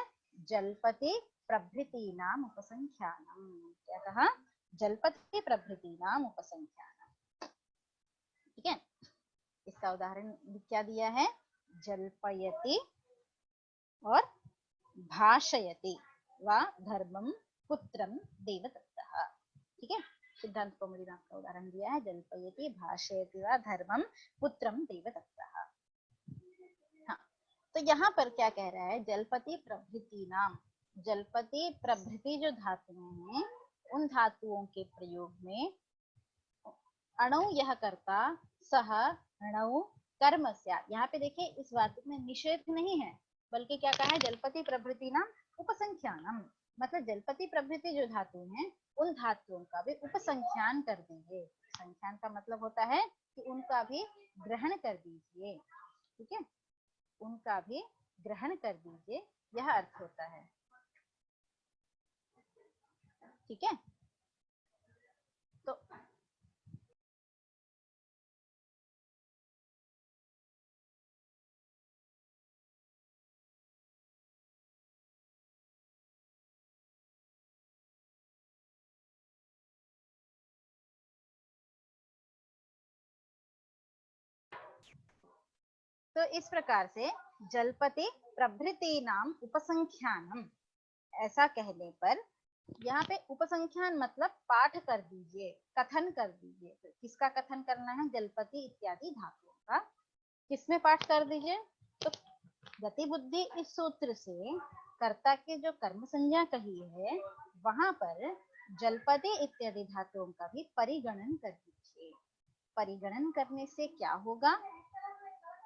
जलपति प्रभृति नाम उपसंख्यानम, क्या कहा? जलपति प्रभृति नाम उपसंख्यानम। ठीक है, इसका उदाहरण क्या दिया है? जल्पयति और भाषयति व धर्मम पुत्रम देवदत्तः। ठीक है, सिद्धांत कौमुदी में आपका उदाहरण दिया है, जल्पयति भाषयति व धर्मम पुत्रम देवदत्तः। हाँ, तो यहाँ पर क्या कह रहा है? जलपति प्रभृति नाम, जलपति प्रभृति जो धातुएं हैं उन धातुओं के प्रयोग में अणु यह करता सह अणु कर्म स्यात्। यहाँ पे देखिए इस वार्तिक में निषेध नहीं है, बल्कि क्या कहा है? जलपति प्रभृति नाम उपसंख्यानम, मतलब जलपति प्रभृति जो धातु हैं उन धातुओं का भी उपसंख्यान कर दीजिए। संख्यान का मतलब होता है कि उनका भी ग्रहण कर दीजिए। ठीक है, उनका भी ग्रहण कर दीजिए, यह अर्थ होता है। ठीक है, तो इस प्रकार से जलपति प्रभृति नाम उपसंख्यानम ऐसा कहने पर यहाँ पे उपसंख्यान मतलब पाठ कर दीजिए, कथन कर दीजिए। तो किसका कथन करना है? जलपति इत्यादि धातुओं का। किसमें पाठ कर दीजिए? तो गति बुद्धि इस सूत्र से कर्ता की जो कर्म संज्ञा कही है वहां पर जलपति इत्यादि धातुओं का भी परिगणन कर दीजिए। परिगणन करने से क्या होगा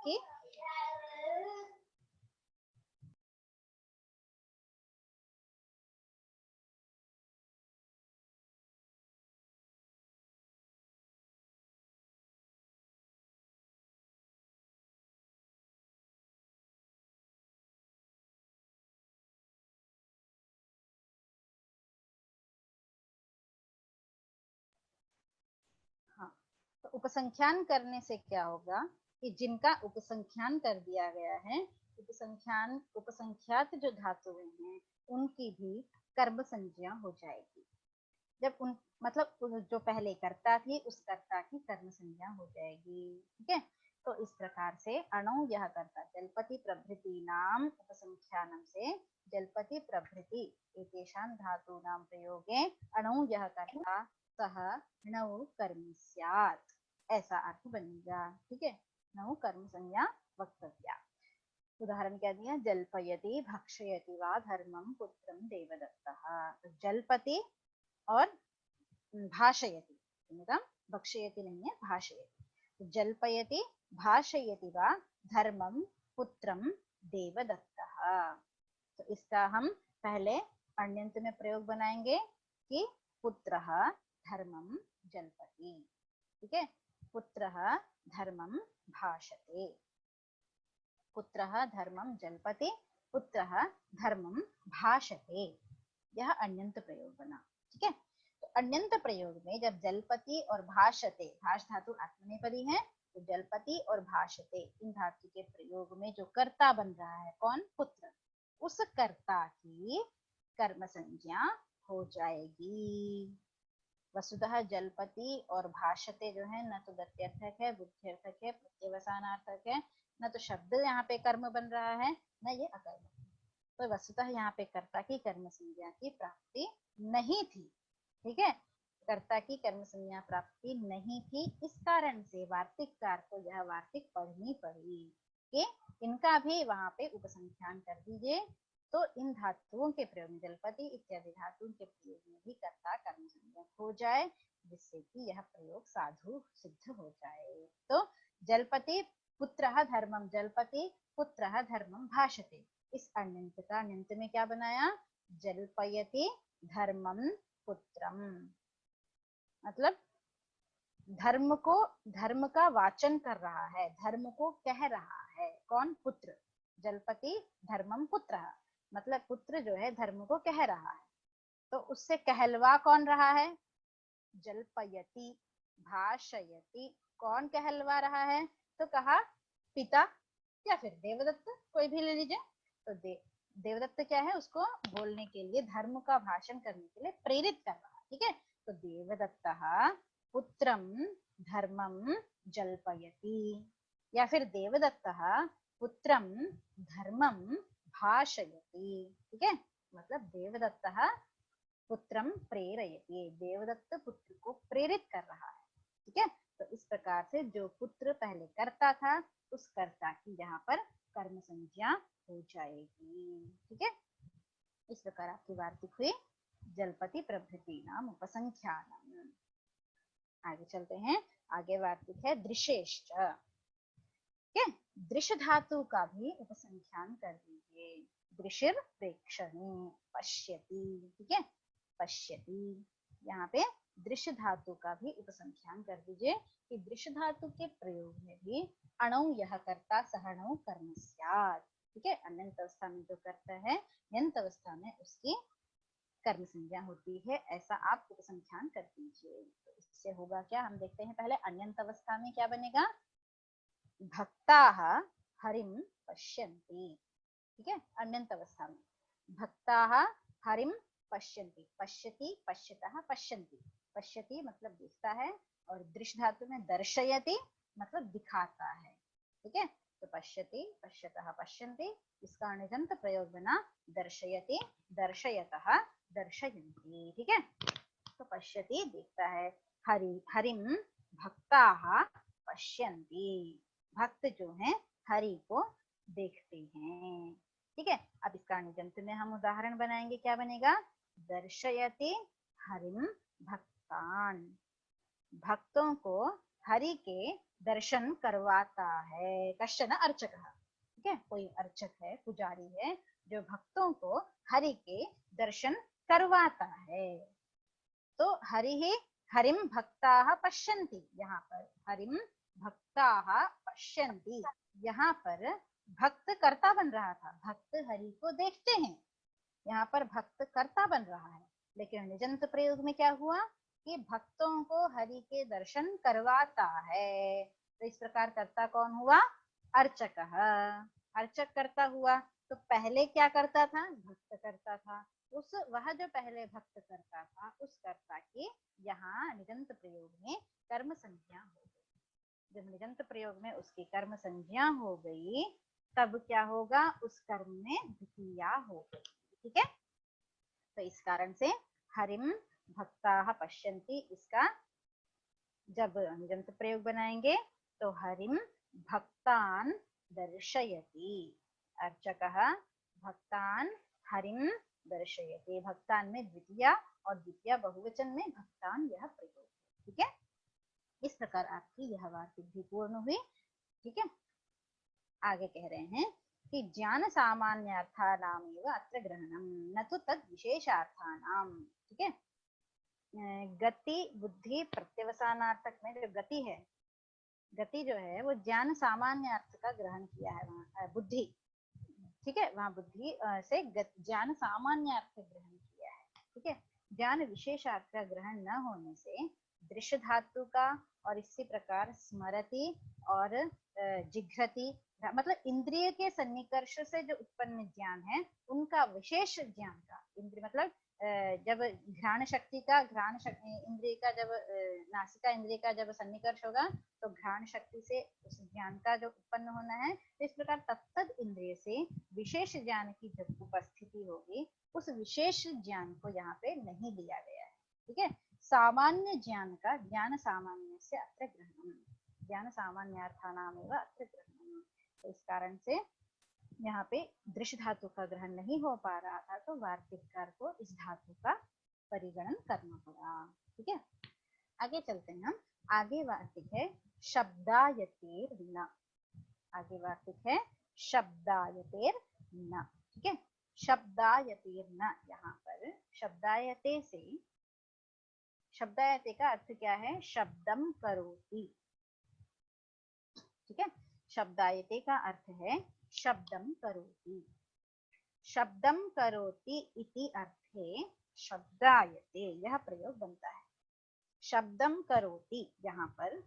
कि हाँ, तो उपसंख्यान करने से क्या होगा कि जिनका उपसंख्यान कर दिया गया है, उपसंख्यात जो धातुएं हैं उनकी भी कर्म संज्ञा हो जाएगी। जब उन मतलब जो पहले कर्ता थी उस कर्ता की कर्म संज्ञा हो जाएगी। ठीक है, तो इस प्रकार से अणु यह कर्ता जलपति प्रभृति नाम उपसंख्यानम से जलपति प्रभृति एतेषां धातूनां प्रयोगे अणु यह कर्ता सह णौ कर्मी स्यात्, ऐसा अर्थ बनेगा। ठीक है, णौ कर्म संज्ञा वक्तव्या। उदाहरण क्या दिया, जल्पयति भक्षयति वा धर्मं पुत्रं देवदत्तः। तो जल्पति और भाषयति, भक्षयति नहीं है, भाषयति। तो जल्पयति भाषयति वा धर्मं पुत्रं देवदत्तः। तो इसका हम पहले अण्यंत में प्रयोग बनाएंगे कि पुत्रः धर्मं जल्पति। ठीक है, पुत्रः धर्मं भाषते, पुत्रः धर्मं जल्पति, पुत्रः धर्मं भाषते, यह अण्यंत प्रयोग बना। ठीक है, तो अण्यंत प्रयोग में जब जलपति और भाषते, भाष धातु आत्मनेपदी है, तो जलपति और भाषते इन धातु के प्रयोग में जो कर्ता बन रहा है कौन, पुत्र, उस कर्ता की कर्म संज्ञा हो जाएगी। वसुतः जलपति और भाषते जो है न तो गत्यर्थक है, बुद्ध्यर्थक है, प्रत्यवसानार्थक है, न तो शब्द यहाँ पे कर्म बन रहा है, न ये अकर्म। तो वस्तुतः यहाँ पे कर्ता की कर्म संज्ञा की प्राप्ति नहीं थी। ठीक है, कर्ता की कर्म संज्ञा प्राप्ति नहीं थी, इस कारण से वार्तिककार को यह वार्तिक पढ़नी पड़ी कि इनका भी वहां पे उपसंख्यान कर दीजिए, तो इन धातुओं के प्रयोग में जलपति इत्यादि धातुओं के प्रयोग में भी कर्ता कर्म संज्ञा हो जाए, जिससे कि यह प्रयोग साधु सिद्ध हो जाए। तो जलपति पुत्रः धर्मं जलपति पुत्रः धर्मं भाषते, इस अण्यंत का अण्यंत में क्या बनाया, जल्पयति धर्मं पुत्रम, मतलब धर्म को, धर्म का वाचन कर रहा है, धर्म को कह रहा है कौन, पुत्र। जलपति धर्मम पुत्र, मतलब पुत्र जो है धर्म को कह रहा है, तो उससे कहलवा कौन रहा है, जल्पयति भाषयति, कौन कहलवा रहा है, तो कहा पिता या फिर देवदत्त, कोई भी ले लीजिए। तो देवदत्त क्या है, उसको बोलने के लिए, धर्म का भाषण करने के लिए प्रेरित कर रहा है। ठीक है, तो देवदत्तः पुत्रम धर्मम जल्पयति, या फिर देवदत्तः पुत्रम धर्मम भाषयति। ठीक है, मतलब देवदत्तः पुत्रम प्रेरयति, देवदत्त पुत्र को प्रेरित कर रहा है। ठीक है, तो इस प्रकार से जो पुत्र पहले करता था उस कर्ता की यहाँ पर कर्म संज्ञा हो जाएगी। ठीक है, इस प्रकार आपकी वार्तिक हुई जलपति प्रभृति नाम उपसंख्यानम। आगे चलते हैं, आगे वार्तिक है दृशेश्च। ठीक है, दृश धातु का भी उपसंख्यान कर दीजिए, दृशिर प्रेक्षणे पश्यति। ठीक है, पश्यति, यहाँ पे दृश्य धातु का भी उपसंख्यान कर दीजिए कि दृश्य धातु के प्रयोग में भी अणौ यह कर्ता सहणौ कर्म स्यात्। ठीक है, अनंत अवस्था में जो करता है यंत अवस्था में उसकी कर्म संज्ञा होती है, ऐसा आप उपसंख्यान कर दीजिए। तो इससे होगा क्या, हम देखते हैं पहले अनंत अवस्था में क्या बनेगा, भक्ताः हरिं पश्यन्ति। ठीक है, अनंत अवस्था में भक्ताः हरिं पश्यन्ति, पश्यति पश्यतः पश्यन्ति, पश्यति मतलब देखता है, और दृश्य धातु में दर्शयति मतलब दिखाता है। ठीक है, तो पश्यति पश्यतः पश्यन्ति, इसका अनिजंत प्रयोग बना दर्शयति दर्शयतः दर्शयन्ति। ठीक है, तो पश्यति देखता है, हरिम भक्ताः पश्यन्ति, भक्त जो है हरि को देखते हैं। ठीक है, अब इसका अनुजंत में हम उदाहरण बनाएंगे, क्या बनेगा, दर्शयति हरिम भक्तान, भक्तों को हरि के दर्शन करवाता है, कश्चन अर्चक। ठीक है, कोई अर्चक है, पुजारी है जो भक्तों को हरि के दर्शन करवाता है। तो हरि ही हरिम भक्ताः पश्यन्ति, यहाँ पर हरिम भक्ताः पश्यन्ति, यहाँ पर भक्त कर्ता बन रहा था, भक्त हरि को देखते हैं, यहाँ पर भक्त कर्ता बन रहा है, लेकिन निजंत प्रयोग में क्या हुआ कि भक्तों को हरि के दर्शन करवाता है। तो इस प्रकार कर्ता कौन हुआ, अर्चक, अर्चक कर्ता हुआ। तो पहले क्या करता था, भक्त करता था, उस वह जो पहले भक्त करता था उस कर्ता के यहाँ निजंत प्रयोग में कर्म संज्ञा हो गई। जब निजंत प्रयोग में उसकी कर्म संज्ञा हो गई तब क्या होगा, उस कर्म में द्वितीया हो गई। ठीक है, तो इस कारण से हरिम भक्ताः पश्यन्ति, इसका जब निजंत प्रयोग बनाएंगे तो हरिम भक्तान दर्शयति, अर्चकः भक्तान हरिम दर्शयति, भक्तान में द्वितीया और द्वितीया बहुवचन में भक्तान यह प्रयोग। ठीक है, इस प्रकार आपकी यह वार्तिक भी पूर्ण हुई। ठीक है, आगे कह रहे हैं कि ज्ञान सामान्यार्थानामेव अत्र ग्रहणम न तो तद विशेषार्थानाम। ठीक है, गति बुद्धि प्रत्यवसानार्थक में जो गति है, गति जो है वो ज्ञान सामान्य अर्थ का ग्रहण किया है वहाँ बुद्धि। ठीक है, वहाँ बुद्धि से ज्ञान सामान्य अर्थ ग्रहण किया है। ठीक है, ज्ञान विशेष अर्थ का ग्रहण न होने से दृश्य धातु का और इसी प्रकार स्मरति और जिघ्रति, मतलब इंद्रिय के सन्निकर्ष से जो उत्पन्न ज्ञान है उनका विशेष ज्ञान का, इंद्रिय मतलब जब घ्राण शक्ति का, घ्राण शक्ति इंद्रिय का जब नासिका इंद्रिय का जब सन्निकर्ष होगा तो घ्राण शक्ति से उस ज्ञान का जो उत्पन्न होना है, तो इस प्रकार तत्त इंद्रिय से विशेष ज्ञान की जब उपस्थिति होगी उस विशेष ज्ञान को यहाँ पे नहीं लिया गया है। ठीक है, सामान्य ज्ञान का ज्ञान सामान्य से अत्र ग्रहणम, ज्ञान सामान्यार्थानामेव अत्र ग्रहणम। तो इस कारण से यहाँ पे दृश्य धातु का ग्रहण नहीं हो पा रहा था तो वार्तिककार को इस धातु का परिगणन करना पड़ा। ठीक है, आगे चलते हैं हम। आगे वार्तिक है शब्दायतेर न, आगे वार्तिक है शब्दायतेर न। ठीक है, शब्दायतेर न, यहाँ पर शब्दायते से, शब्दायते का अर्थ क्या है, शब्दम करोति। ठीक है, शब्दायते का अर्थ है शब्दम करोति, शब्दम करोति इति अर्थे शब्दायते यह प्रयोग बनता है। शब्दम करोति, यहाँ पर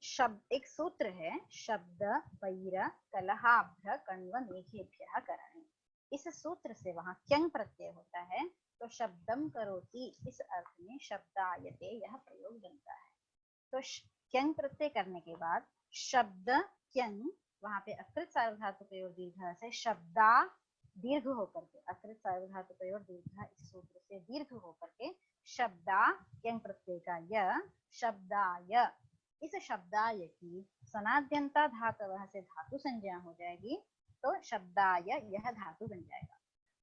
शब्द एक सूत्र है, शब्द वैर कलहाभ्य कण्व मेघेभ्यः करणे, इस सूत्र से वहां क्यंग प्रत्यय होता है तो शब्दम करोति इस अर्थ में शब्दायते यह प्रयोग बनता है। तो क्यंग प्रत्यय करने के बाद शब्द क्यंग, वहां पे अकृत सार्वधातु प्रयोग दीर्घ से शब्दा दीर्घ होकर के, अकृत सार्वधातु प्रयोग दीर्घ इस सूत्र से दीर्घ होकर के शब्दा क्यंग प्रत्यय का य, शब्दाय, इस शब्दाय की सनाद्यंता धातवः से धातु संज्ञा हो जाएगी तो शब्दाय यह धातु बन जाएगा।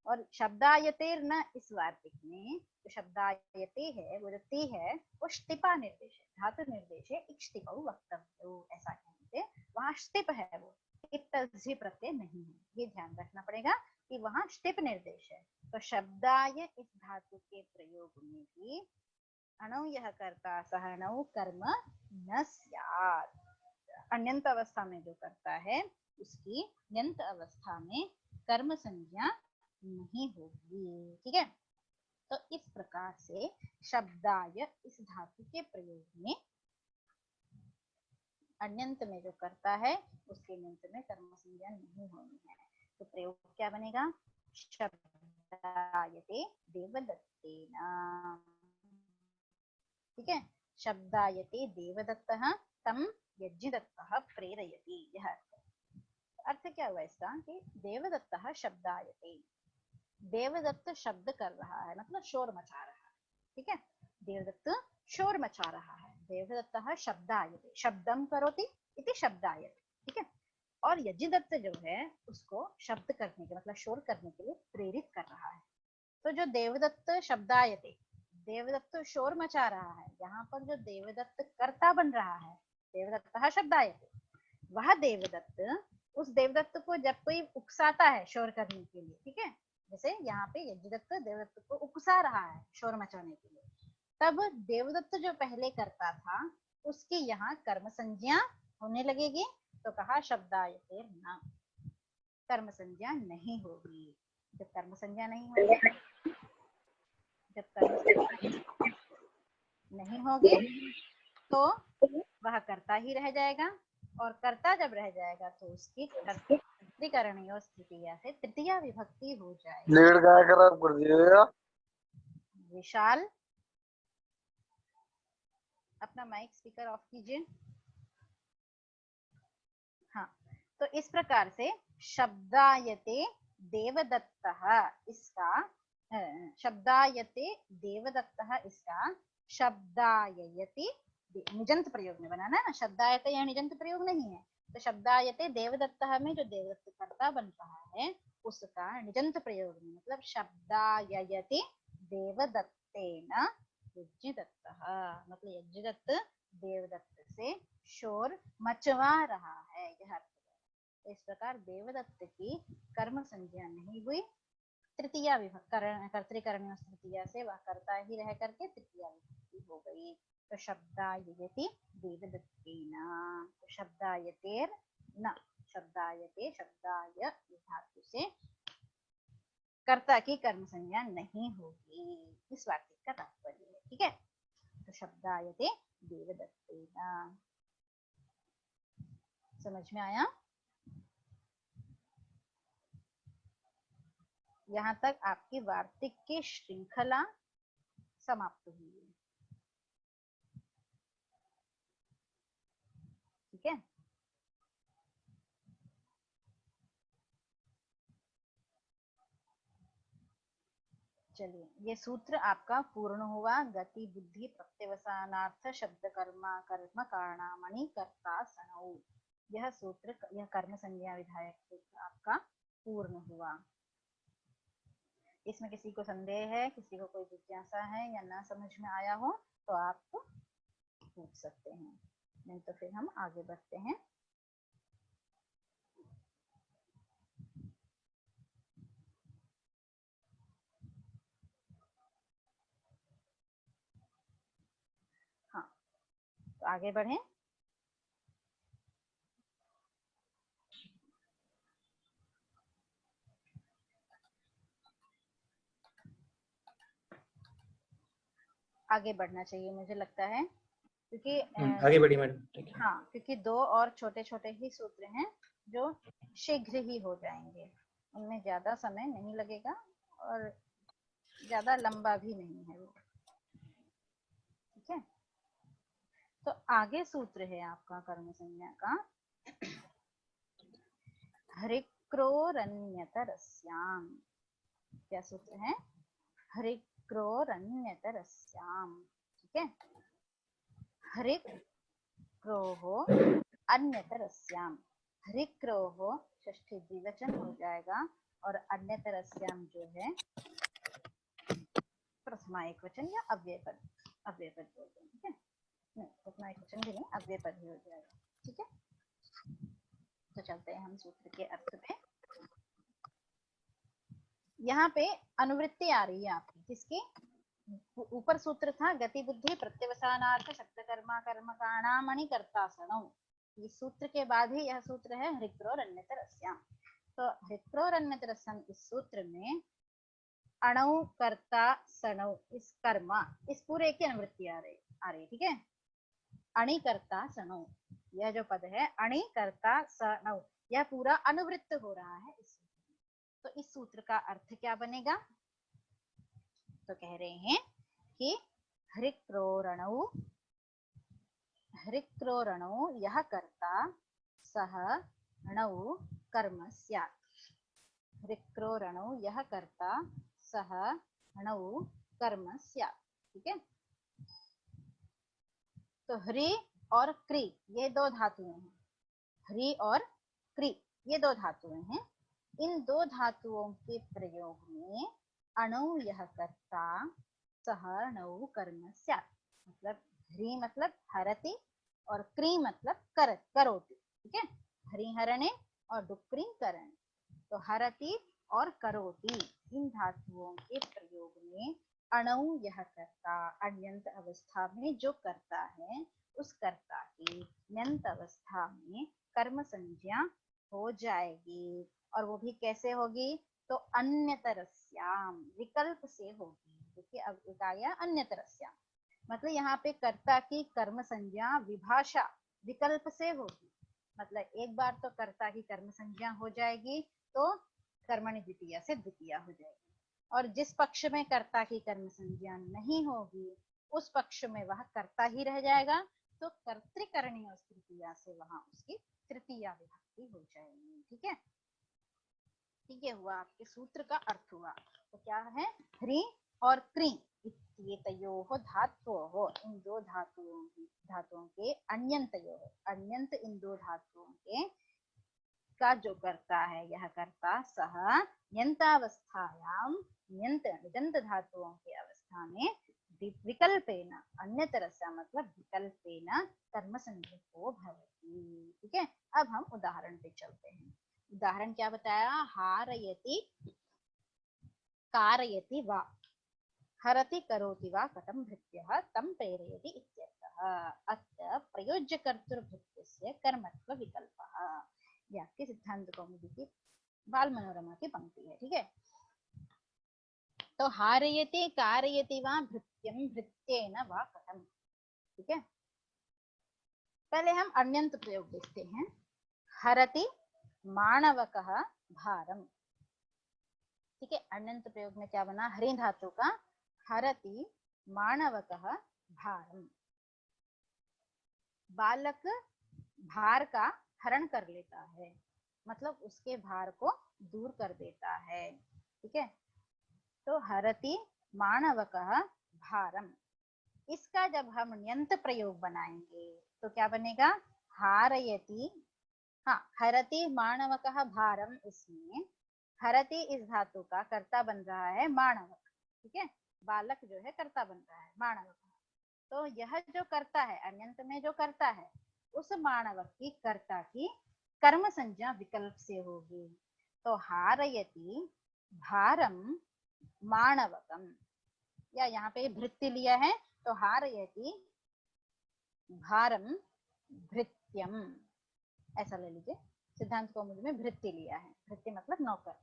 और शब्दायतेर न इस वार्तिक में जो शब्दायते है वो जो ते है वो ष्टिपा निर्देश है, धातु निर्देश है, इक्ष्टिपौ वक्तव्यो ऐसा कहने से वहां ष्टिप है, वो इत्तजी प्रत्यय नहीं है, ये ध्यान रखना पड़ेगा कि वहां ष्टिप निर्देश है। तो शब्दाय इस धातु के प्रयोग में भी अणौ यह कर्ता सहणौ कर्म न स्यात्, अन्यंत अवस्था में जो करता है उसकी ण्यंत अवस्था में कर्म संज्ञा नहीं होगी। ठीक है, तो इस प्रकार से शब्दाय इस धातु के प्रयोग में अन्यंत में जो करता है उसके ण्यंत में कर्म संज्ञा नहीं होनी है। तो प्रयोग क्या बनेगा, शब्दायते देवदत्तेन। ठीक है, शब्दायते देवदत्तः तम यज्ञदत्तः प्रेरयति, यह अर्थ क्या हुआ इसका कि देवदत्तः शब्दायते, देवदत्त शब्द कर रहा है मतलब शोर मचा रहा है। ठीक है, देवदत्त शोर मचा रहा है, देवदत्तः शब्दायते, शब्दम करोति इति शब्दायते। ठीक है, और यज्ञदत्त जो है उसको शब्द करने के मतलब शोर करने के लिए प्रेरित कर रहा है। तो जो देवदत्त शब्दायते, देवदत्त शोर मचा रहा है, यहाँ पर जो देवदत्त कर्ता बन रहा है देवदत्तः शब्दायते, वह देवदत्त उस देवदत्त को जब कोई उकसाता है शोर करने के लिए, ठीक है, जैसे यहाँ पे यज्ञदत्त देवदत्त को उकसा रहा है शोर मचाने के लिए, तब देवदत्त जो पहले करता था उसकी यहाँ कर्म संज्ञा होने लगेगी। तो कहा शब्दायते न, कर्म संज्ञा नहीं होगी। जब कर्म संज्ञा नहीं होगी, जब कर्म संज्ञा नहीं होगी तो वह कर्ता ही रह जाएगा, और कर्ता जब रह जाएगा तो उसकी कर्तृकरणीय तृतीया से तृतीया विभक्ति हो जाए। नेट गाय खराब कर दिएगा। विशाल अपना माइक स्पीकर ऑफ कीजिए। हाँ, तो इस प्रकार से शब्दायते देवदत्तः इसका शब्दायते देवदत्तः इसका शब्दायति निजंत प्रयोग में बनाना है ना। शब्दायते यह निजंत प्रयोग नहीं है, तो शब्दायते देवदत्तः में जो देवदत्त कर्ता बन रहा है उसका निजंत प्रयोग में मतलब शब्दायति देवदत्तेन यज्ञदत्तः, मतलब यज्ञदत्त देवदत्त से शोर मचवा रहा है, यह अर्थ। इस प्रकार देवदत्त की कर्म संज्ञा नहीं हुई, तृतीया कर्तृकरणीय तृतीया से वह कर्ता ही रह करके तृतीया विभक्ति हो गई। तो शब्दायति देवदत्तेन, तो शब्दायतेर न, शब्दायते शब्दाय धातु से कर्ता की कर्म संज्ञा नहीं होगी, इस वाक्य का तात्पर्य है। ठीक है, तो शब्दायते देवदत्तेन, समझ में आया? यहाँ तक आपकी वार्तिक की श्रृंखला समाप्त हुई है। ठीक है, चलिए ये सूत्र आपका पूर्ण हुआ। गति बुद्धि प्रत्यवसानार्थ शब्द कर्मा कर्म कारणामणि कर्ता सनौ, यह सूत्र, यह कर्म संज्ञा विधायक सूत्र आपका पूर्ण हुआ। इसमें किसी को संदेह है, किसी को कोई जिज्ञासा है या ना समझ में आया हो तो आप पूछ सकते हैं, नहीं तो फिर हम आगे बढ़ते हैं। हाँ, तो आगे बढ़ें। आगे बढ़ना चाहिए मुझे लगता है, क्योंकि आगे बढ़िए मैडम। हाँ, क्योंकि दो और छोटे छोटे ही सूत्र हैं जो शीघ्र ही हो जाएंगे, उनमें ज्यादा समय नहीं लगेगा और ज्यादा लंबा भी नहीं है वो। ठीक है, तो आगे सूत्र है आपका कर्म संज्ञा का हरिक्रोरन्यतरस्याम। क्या सूत्र है? हरिक्रोरन्यतरस्याम। ठीक है, हरिक क्रोह अन्यतरस्याम, हरिक्रोह षष्ठी द्विवचन हो जाएगा और अन्यतरस्याम जो है प्रथमा एक वचन या अव्ययपद, अव्ययपद बोलते हैं। ठीक है, नहीं प्रथमा एक वचन भी नहीं, अव्ययपद ही हो जाएगा। ठीक है, तो चलते हैं हम सूत्र के अर्थ पे। यहाँ पे अनुवृत्ति आ रही है आपकी, किसकी? ऊपर सूत्र था गति बुद्धि प्रत्यवसानार्थ शब्द कर्मा कर्म कारणामणि कर्ता सणौ, इस सूत्र के बाद ही यह सूत्र है हरिक्रोरन्यतरस्याम। तो हरिक्रोरन्यतरस्याम इस सूत्र में अणु कर्ता सणौ इस कर्मा इस पूरे की अनुवृत्ति आ रही। ठीक है, अणि कर्ता सणौ, यह जो पद है अणि कर्ता सणौ, यह पूरा अनुवृत्त हो रहा है इस सूत्र में। तो इस सूत्र का अर्थ क्या बनेगा? तो कह रहे हैं कि हरिक्रोरणौ यह कर्ता सह णौ कर्म स्यात्, हरिक्रोरणौ यह कर्ता सह णौ कर्म स्यात्। ठीक है, तो हरि और क्री ये दो धातुएं हैं, हरि और क्री ये दो धातुएं हैं। इन दो धातुओं के प्रयोग में अणु यह कर्ता सह णौ कर्म स्यात्, मतलब हरि मतलब हरति और क्री मतलब करोति। ठीक है, हरिहरणे और डुक्री करणे, तो हरति और करोति इन धातुओं के प्रयोग में अणु यह कर्ता अण्यंत अवस्था में जो करता है उस कर्ता की ण्यंत अवस्था में कर्म संज्ञा हो जाएगी, और वो भी कैसे होगी? तो अन्यतरस्याम विकल्प से होगी। देखिए अब एक आ गया अन्यतरस्याम, मतलब यहाँ पे कर्ता की कर्म संज्ञा विभाषा विकल्प से होगी। मतलब एक बार तो कर्ता की कर्म संज्ञा हो जाएगी तो कर्मणि द्वितीया से द्वितीया हो जाएगी, और जिस पक्ष में कर्ता की कर्म संज्ञा नहीं होगी उस पक्ष में वह कर्ता ही रह जाएगा, तो कर्तृकरणीय तृतीया से वहां उसकी तृतीया विभक्ति हो जाएगी। ठीक है, ठीक है, हुआ आपके सूत्र का अर्थ हुआ। तो क्या है, ह्री और क्री इत्येतयोः धात्वोः, इन दो धातुओं के अन्यंतयोः, अन्यंत इन दो धातुओं के का जो करता है, यह कर्ता सह यंतावस्थायाम, यंत निजंत धातुओं की अवस्था में विकल्पेन, अन्यतरस्य मतलब विकल्पेन कर्म संज्ञको भवति। ठीक है, अब हम उदाहरण पे चलते हैं। उदाहरण क्या बताया, हारयति कारयति वा, हरति करोति वा कथं भृत्यः तं प्रेरयति इत्यर्थः। अत्र प्रयोज्य कर्तृभृत्यस्य कर्मत्व विकल्पः। ये आपके सिद्धांत कौमुदी की बाल मनोरमा की पंक्ति है। ठीक है, तो हारयति कारयति वा भृत्यं भृत्येन वा कथं। ठीक है, पहले हम अन्यंत प्रयोग देखते हैं। हरति माणवकः भारम। ठीक है, अन्यंत प्रयोग में क्या बना, हरि धातु का हरति माणवकः भारम। बालक भार का हरण कर लेता है, मतलब उसके भार को दूर कर देता है। ठीक है, तो हरति माणवकः भारम, इसका जब हम ण्यंत प्रयोग बनाएंगे तो क्या बनेगा, हारयति, हाँ, हरति माणवकः भारम, इसमें हरति इस धातु का कर्ता बन रहा है माणवक। ठीक है, बालक जो है कर्ता बन रहा है माणवक। तो यह जो कर्ता है, अन्यंत में जो कर्ता है, उस माणवक की कर्ता की कर्म संज्ञा विकल्प से होगी। तो हारयति भारम माणवकम, या यहाँ पे भृत्य लिया है तो हारयति भारम भृत्यम, ऐसा ले लीजिए। सिद्धांत कौमुदी में भृत्य लिया है, भृत्य मतलब नौकर।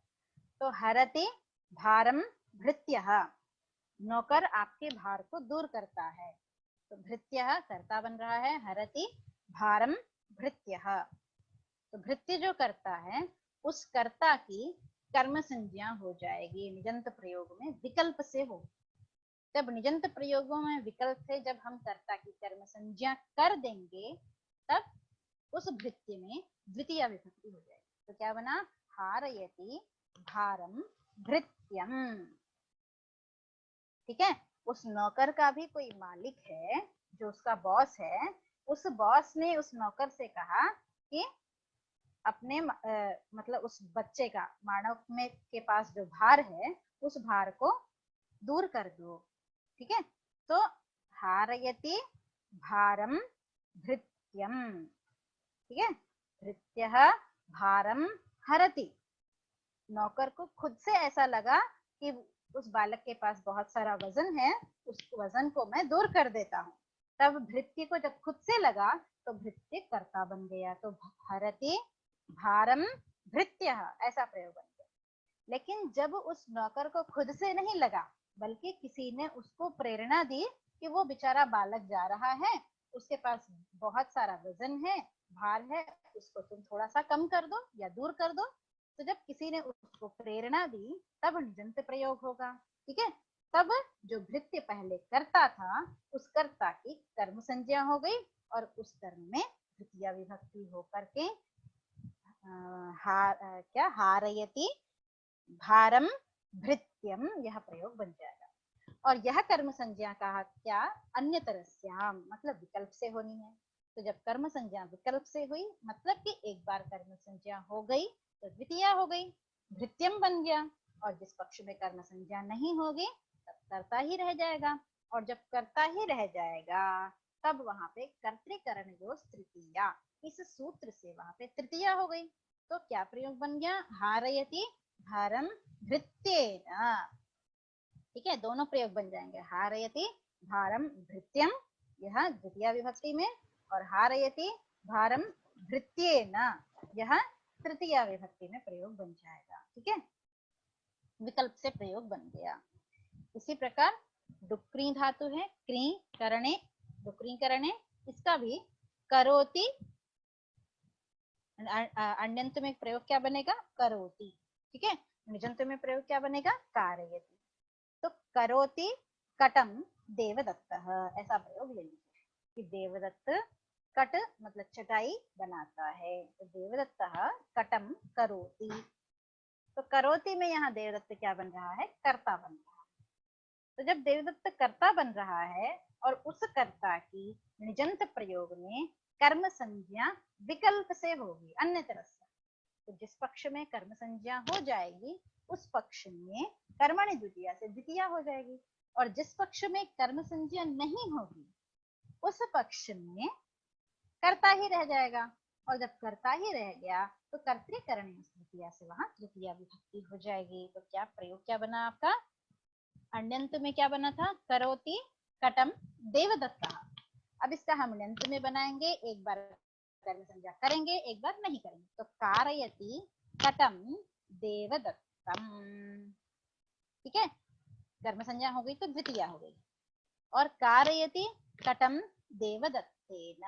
तो हरति भारम भृत्यः, नौकर आपके भार को दूर करता है, तो भृत्यः कर्ता बन रहा है, हरति भारम भृत्यः। तो भृत्य जो करता है उस कर्ता की कर्म संज्ञा हो जाएगी निजंत प्रयोग में विकल्प से हो। जब निजंत प्रयोगों में विकल्प से जब हम कर्ता की कर्म संज्ञा कर देंगे तब उस भृत्य में द्वितीय विभक्ति हो जाएगी। तो क्या बना, हारयति भारम भृत्यम। ठीक है, उस नौकर का भी कोई मालिक है जो उसका बॉस है, उस बॉस ने उस नौकर से कहा कि अपने मतलब उस बच्चे का, मानव में के पास जो भार है उस भार को दूर कर दो। ठीक है, तो हारयति भारम भृत्यम। ठीक है, भृत्यः भारम हरति, नौकर को खुद से ऐसा लगा कि उस बालक के पास बहुत सारा वजन है, उस वजन को मैं दूर कर देता हूँ। तब भृत्य को जब खुद से लगा तो भृत्य कर्ता बन गया, तो हरति भारम भृत्य, ऐसा प्रयोग बन गया। लेकिन जब उस नौकर को खुद से नहीं लगा बल्कि किसी ने उसको प्रेरणा दी कि वो बेचारा बालक जा रहा है, उसके पास बहुत सारा वजन है, भार है, उसको तुम थोड़ा सा कम कर दो या दूर कर दो, तो जब किसी ने उसको प्रेरणा दी तब निजंत प्रयोग होगा। ठीक है, तब जो भृत्य पहले करता था उस कर्ता की कर्म संज्ञा हो गई और उस कर्म में द्वितीय विभक्ति होकर के क्या हारयति भारम भृत्यम, यह प्रयोग बन जाएगा। और यह कर्म संज्ञा का क्या, अन्यतरस्याम मतलब विकल्प से होनी है। तो जब कर्म संज्ञा विकल्प से हुई मतलब कि एक बार कर्म संज्ञा हो गई तो द्वितीय हो गई, भृत्यम बन गया। और जिस पक्ष में कर्म संज्ञा नहीं होगी तब कर्ता ही रह जाएगा, और जब कर्ता ही रह जाएगा तब वहां पे कर्तृकरण योस् तृतीया, इस सूत्र से वहां पे तृतीया हो गई। तो क्या प्रयोग बन गया, हारयति भारम भृत्येन। ठीक है, दोनों प्रयोग बन जाएंगे, हारयति भारम भृत्यम यह द्वितीय विभक्ति में, और हारयति भारम भृत्येन यह तृतीय विभक्ति में प्रयोग बन जाएगा। ठीक है, विकल्प से प्रयोग बन गया। इसी प्रकार डुक्री धातु है, क्री करणे, डुक्री करणे, इसका भी करोति अण्यंत में प्रयोग क्या बनेगा, करोति। ठीक है, निजंत में प्रयोग क्या बनेगा, कारयति। तो करोति कटम देवदत्तः, ऐसा प्रयोग ले लीजिए कि देवदत्त कट मतलब चटाई बनाता है, तो देवदत्तः कटम करोति। तो करोति में यहाँ देवदत्त क्या बन रहा है, कर्ता बन रहा है। तो जब देवदत्त कर्ता बन रहा है और उस कर्ता की निजंत प्रयोग में कर्म संज्ञा विकल्प से होगी, अन्य तरह से, तो जिस पक्ष में कर्म संज्ञा हो जाएगी उस पक्ष में कर्मणि द्वितीया से द्वितीया हो जाएगी, और जिस पक्ष में कर्म संज्ञा नहीं होगी उस पक्ष में कर्ता ही रह जाएगा, और जब कर्ता ही रह गया तो कर्तृकरण तृतीया से वहां तृतीया विभक्ति हो जाएगी। तो क्या प्रयोग क्या बना आपका, अण्यंत में क्या बना था, करोति कटम देवदत्ता। अब इसका हम ण्यंत में बनाएंगे, एक बार कर्म संज्ञा करेंगे एक बार नहीं करेंगे, तो कारयति कटम देवदत्तम। ठीक है, कर्म संज्ञा हो गई तो द्वितीया हो गई, और कारयति कटम देवदत्तेन,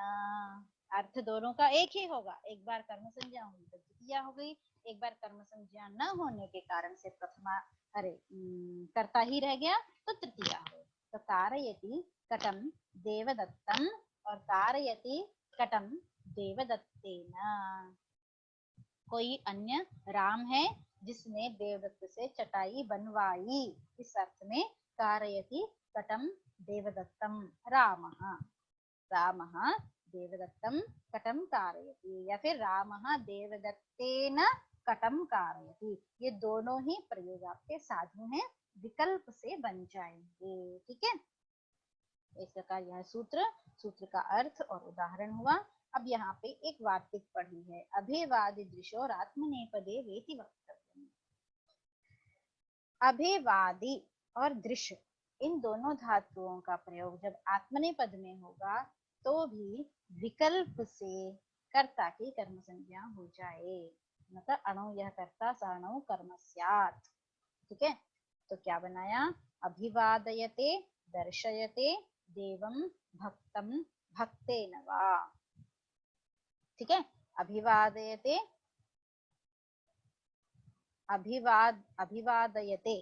अर्थ दोनों का एक ही होगा, एक बार कर्म संज्ञा हुई तो द्वितीया हो गई, एक बार कर्म संज्ञा न होने के कारण से प्रथमा कर्ता ही रह गया तो तृतीया हो गई। तो कारयति कटम देवदत्तम और कारयति कटम देवदत्तेन। कोई अन्य राम है जिसने देवदत्त से चटाई बनवाई, इस अर्थ में कारयति कटम देवदत्तम रामः, रामः देवदत्तम कटम कारयति, या फिर रामः देवदत्तेन कटम कारयति। ये दोनों ही प्रयोग आपके साधु हैं, विकल्प से बन जाएंगे। ठीक है, इस प्रकार यह सूत्र का अर्थ और उदाहरण हुआ। अब यहाँ पे एक वार्तिक पढ़ी है, अभिवादि दृशोर आत्मनेपदे वेति वक्तव्यम्। अभिवादी और दृश्य इन दोनों धातुओं का प्रयोग जब आत्मनेपद में होगा तो भी विकल्प से कर्ता की कर्म संज्ञा हो जाए, मतलब अणु यह कर्ता सणु कर्म स्यात्। ठीक है, तो क्या बनाया, अभिवादयते दर्शयते देवं भक्तं भक्तेन वा। ठीक है, अभिवादयते अभिवादयते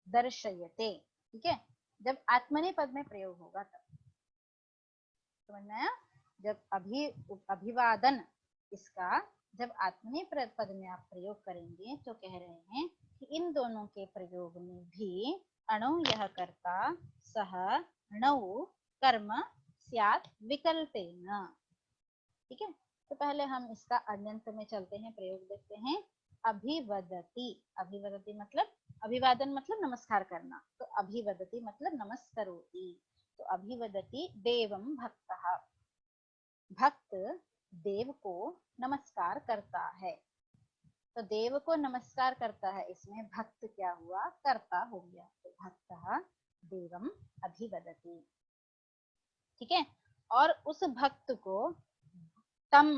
दर्शयते। ठीक है, जब आत्मनेपद में प्रयोग होगा तब समझना है। जब अभिवादन इसका जब आत्मनेपद में आप प्रयोग करेंगे तो कह रहे हैं कि इन दोनों के प्रयोग में भी अणु यह कर्ता सह णौ कर्म स्यात् विकल्पेन। ठीक है, तो पहले हम इसका अण्यंत में चलते हैं, प्रयोग देखते हैं। अभिवदति, अभिवदति मतलब अभिवादन मतलब नमस्कार करना, तो अभिवदति मतलब नमस्करोति। तो अभिवदति देवं भक्तः, भक्त देव को नमस्कार करता है, तो देव को नमस्कार करता है, इसमें भक्त क्या हुआ, कर्ता हो गया, तो भक्तः देवं अभिवदति। ठीक है, और उस भक्त को तम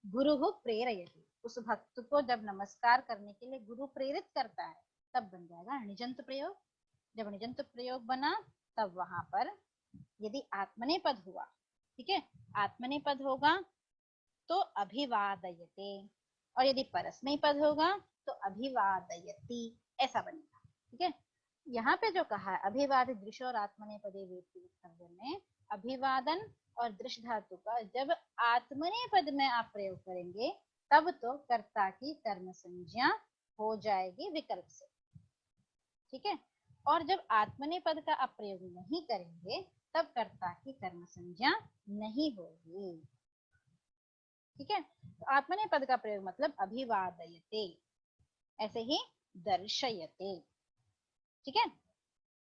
गुरु प्रेरयति, उस भक्त को जब नमस्कार करने के लिए गुरु प्रेरित करता है तब बन जाएगा निजंत प्रयोग। जब निजंत प्रयोग बना तब वहां पर यदि आत्मनेपद हुआ, ठीक है, आत्मनेपद होगा तो अभिवादयते, और यदि परस्मैपद पद होगा तो अभिवादयति, ऐसा बनेगा। ठीक है, यहाँ पे जो कहा है अभिवाद दृश्य और आत्मनेपदे वेति वक्तव्य में, अभिवादन और दृश्य धातु का जब आत्मनेपद में आप प्रयोग करेंगे तब तो कर्ता की कर्म संज्ञा हो जाएगी विकल्प से। ठीक है, और जब आत्मनेपद का आप प्रयोग नहीं करेंगे तब कर्ता की कर्म संज्ञा नहीं होगी। ठीक है, तो आत्मनेपद का प्रयोग मतलब अभिवादयते, ऐसे ही दर्शयते। ठीक है,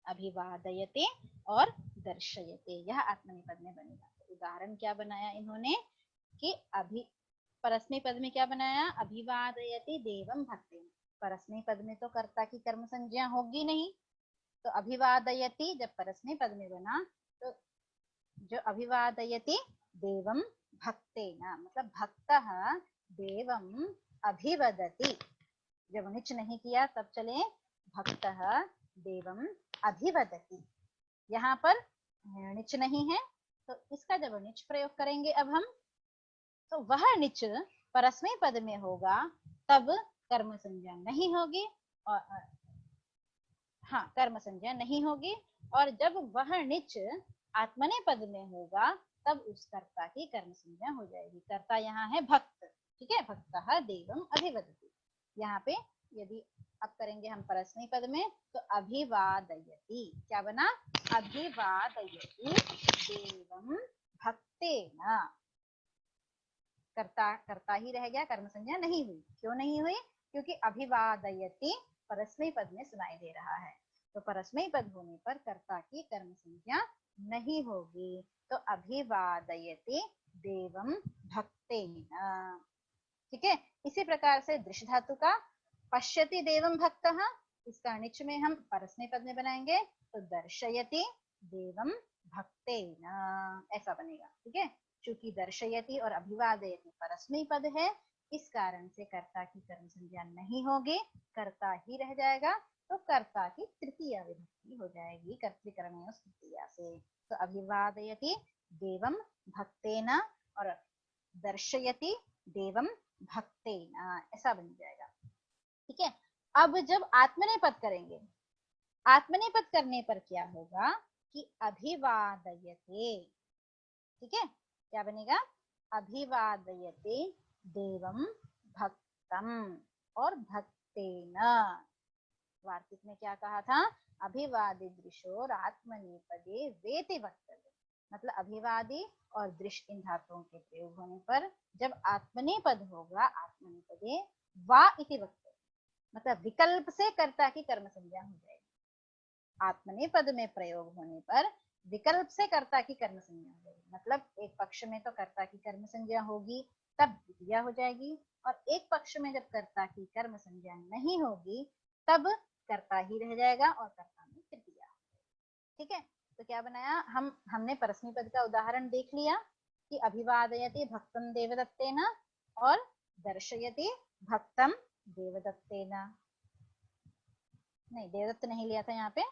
अभिवादयते और दर्शयते, यह आत्मनेपद में बनेगा। तो उदाहरण क्या बनाया इन्होंने कि परस्मै पद में क्या बनाया, अभिवादयति देवं भक्तेन, परस्मै पद में तो कर्ता की कर्म संज्ञा होगी नहीं, तो अभिवादयति जब परस्मै पद में बना तो जो अभिवादयति देवं भक्तेन मतलब भक्तः देवं अभिवदति, जब निच नहीं किया तब चले भक्तः देवं अभिवदति। यहाँ पर निच नहीं है तो इसका जब निच प्रयोग करेंगे अब हम, तो वह निच परस्मै पद में होगा तब कर्म संज्ञा नहीं होगी, और हाँ कर्म संज्ञा नहीं होगी। और जब वह निच आत्मनेपद में होगा तब उस कर्ता की कर्म संज्ञा हो जाएगी। कर्ता यहाँ है भक्त, ठीक है, भक्तः देवम अभिवदति। यहाँ पे यदि अब करेंगे हम परस्मै पद में तो अभिवादयति, क्या बना, अभिवादयति देवम भक्तेन। कर्ता कर्ता ही रह गया, कर्म संज्ञा नहीं हुई। क्यों नहीं हुई? क्योंकि अभिवादयति परस्मै पद में सुनाई दे रहा है, तो परस्मै पद होने पर कर्ता की कर्म संज्ञा नहीं होगी। तो अभिवादयति देवम भक्तेन, ठीक है। इसी प्रकार से दृश्य धातु का पश्यति देवम भक्तः, इसका निच में हम परस्मै पद में बनाएंगे तो दर्शयति देवम भक्तेन, ऐसा बनेगा, ठीक है। चूंकि दर्शयति और अभिवादयति परस्मै पद है, इस कारण से कर्ता की कर्म संज्ञा नहीं होगी, कर्ता ही रह जाएगा। तो कर्ता की तृतीया विभक्ति हो जाएगी कर्तृकर्मयोः तृतीया से। तो अभिवादयति देवम भक्तेन और दर्शयति देवम भक्तेन, ऐसा बन जाएगा, ठीक है। अब जब आत्मनेपद करेंगे, आत्मनेपद करने पर क्या होगा कि अभिवादयते, ठीक है, क्या बनेगा, अभिवादयते देवम भक्तम और भक्तेन। वार्तिक में क्या कहा था, अभिवादी दृशोर आत्मनेपदे वेति वक्तव्य, मतलब अभिवादी और दृश्य इन धातुओं के प्रयोग होने पर जब आत्मनेपद होगा, आत्मनेपदे वा इति वक्तव्य, मतलब विकल्प से कर्ता की कर्म संज्ञा हो जाएगी। आत्मनेपद में प्रयोग होने पर विकल्प से कर्ता की कर्म संज्ञा हो जाएगी, मतलब एक पक्ष में तो कर्ता की कर्म संज्ञा होगी तब द्वितीया हो जाएगी, और एक पक्ष में जब कर्ता की कर्म संज्ञा नहीं होगी तब कर्ता ही रह जाएगा और कर्ता में तृतीया, ठीक है। तो क्या बनाया, हमने परस्मै पद का उदाहरण देख लिया कि अभिवादयति भक्तम देवदत्तेन और दर्शयति भक्तम देवदत्तेन, नहीं देवदत्त नहीं लिया था यहाँ पे,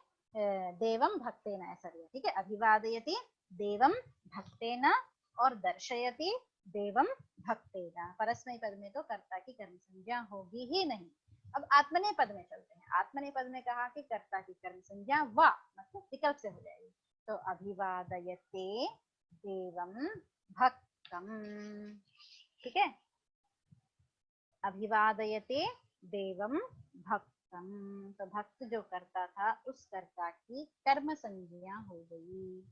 देवम भक्तेन ऐसा लिया, ठीक है। अभिवादयति देवम भक्तेन और दर्शयति देवम भक्तेन। परस्मै पद में तो कर्ता की कर्म संज्ञा होगी ही नहीं। अब आत्मनेपद में चलते हैं। आत्मनेपद में कहा कि कर्ता की कर्म संज्ञा वा, मतलब विकल्प से हो जाएगी। तो अभिवादयते देवम भक्तम, ठीक है, अभिवादयते देवम भक्तम, तो भक्त जो करता था उस कर्ता की कर्म संज्ञा हो गई,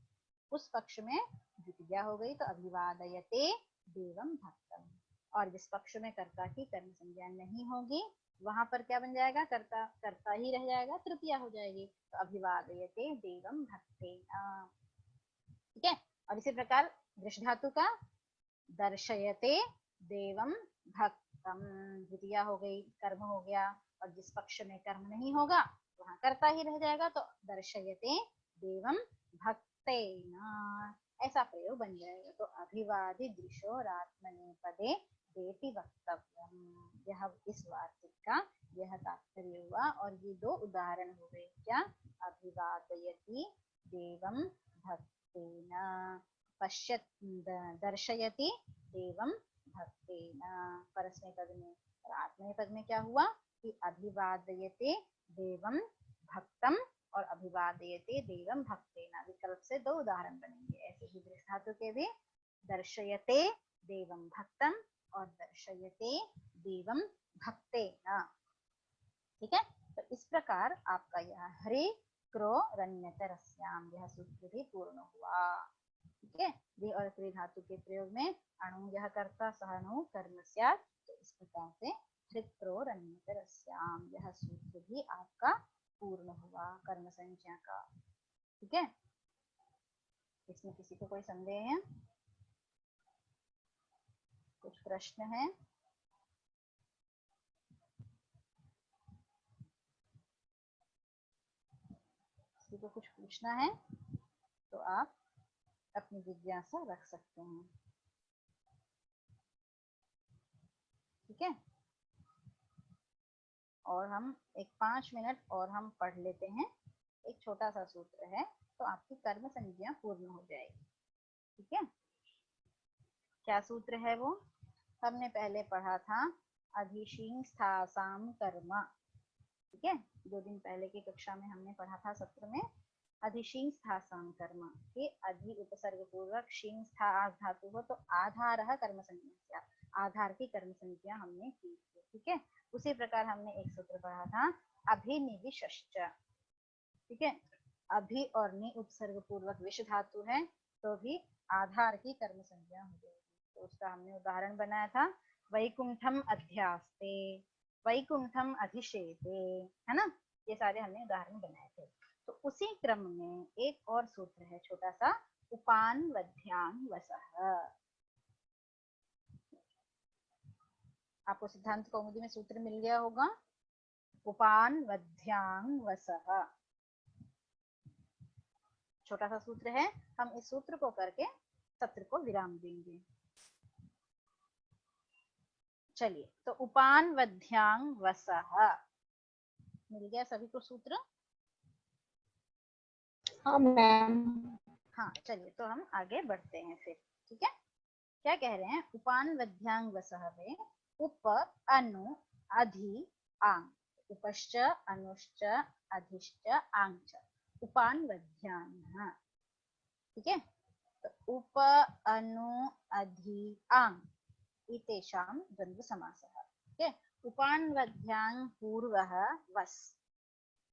उस पक्ष में द्वितीया हो गई, तो अभिवादयते देवम भक्तम। और जिस पक्ष में कर्ता की कर्म संज्ञा नहीं होगी वहां पर क्या बन जाएगा, कर्ता ही रह जाएगा, तृतीया हो जाएगी, तो अभिवादयते देवम भक्तेन, ठीक है। और इसी प्रकार दृश्य धातु का दर्शयते देवम भक्तम, द्वितीया हो गई, कर्म हो गया, और जिस पक्ष में कर्म नहीं होगा वहां कर्ता ही रह जाएगा, तो दर्शयते देवम भक्तेन, ऐसा प्रयोग बन जाएगा। तो अभिवादी दृशोरात्मनेपदे वेति वक्तव्यम, यह इस वार्तिक का यह तात्पर्य हुआ। और ये दो उदाहरण हो गए, क्या, अभिवादयति देवम भक्तेन, पश्यत दर्शयति देवम भक्तेन परस्मै पद में। और आत्मनेपद में क्या हुआ कि अभिवादयते देवम भक्तम और अभिवादयते देवम भक्तेन, विकल्प से दो उदाहरण बनेंगे। ऐसे ही दृश्य धातु के भी दर्शयते देवम भक्तम और दर्शयते देवम भक्तेन, ठीक है। तो इस प्रकार आपका यह हरि क्रो रण्यतरस्याम यह सूत्र भी पूर्ण हुआ, ठीक है। द्वि और त्रि धातु के प्रयोग में अणु यह कर्ता सहनु कर्म स्यात्, तो इस प्रकार से हृक्रो रण्यतरस्याम यह सूत्र भी आपका पूर्ण हुआ कर्म संज्ञा का, ठीक है। इसमें किसी को कोई संदेह है, कुछ प्रश्न है? किसी को कुछ पूछना है तो आप अपनी जिज्ञासा रख सकते हैं, ठीक है। और हम एक 5 मिनट और हम पढ़ लेते हैं, एक छोटा सा सूत्र है, तो आपकी कर्म संज्ञा पूर्ण हो जाएगी, ठीक है। क्या सूत्र है वो? हमने पहले पढ़ा था अधिशिंस्थासाम कर्म, ठीक है। 2 दिन पहले की कक्षा में हमने पढ़ा था सत्र में अधिशिंस्थासाम कर्म के अधि उपसर्ग पूर्वक शिंस्था धातु हो तो आधारः कर्म संज्ञा, आधार की कर्म संज्ञा हमने की थी, ठीक है। उसी प्रकार हमने एक सूत्र पढ़ा था अभिनिविशश्च, ठीक है। अभि और नि उपसर्ग पूर्वक विष धातु है तो भी आधार की कर्म संज्ञा हो जाएगी। तो उसका हमने उदाहरण बनाया था वैकुंठम अध्यास्ते, वैकुंठम अधिशेते, है ना। ये सारे हमने उदाहरण बनाए थे। तो उसी क्रम में एक और सूत्र है छोटा सा, उपान वध्यान वसः। आपको सिद्धांत कौमुदी में सूत्र मिल गया होगा, उपान वध्यान वसः, छोटा सा सूत्र है। हम इस सूत्र को करके सत्र को विराम देंगे। चलिए, तो उपान वध्यांग वसः मिल गया सभी को सूत्र। हाँ मैम। हाँ चलिए, तो हम आगे बढ़ते हैं फिर, ठीक है। क्या कह रहे हैं, उपान वध्यांग वसः में उप अनु अधि आंग, उपश्च अनुश्च अधिश्च आंग च उपान वध्यांग, ठीक है। तो उप अनु अधि आंग इतेषां द्वन्द्व समासः, ठीक है। उपान वध्यांग पूर्वः वस्,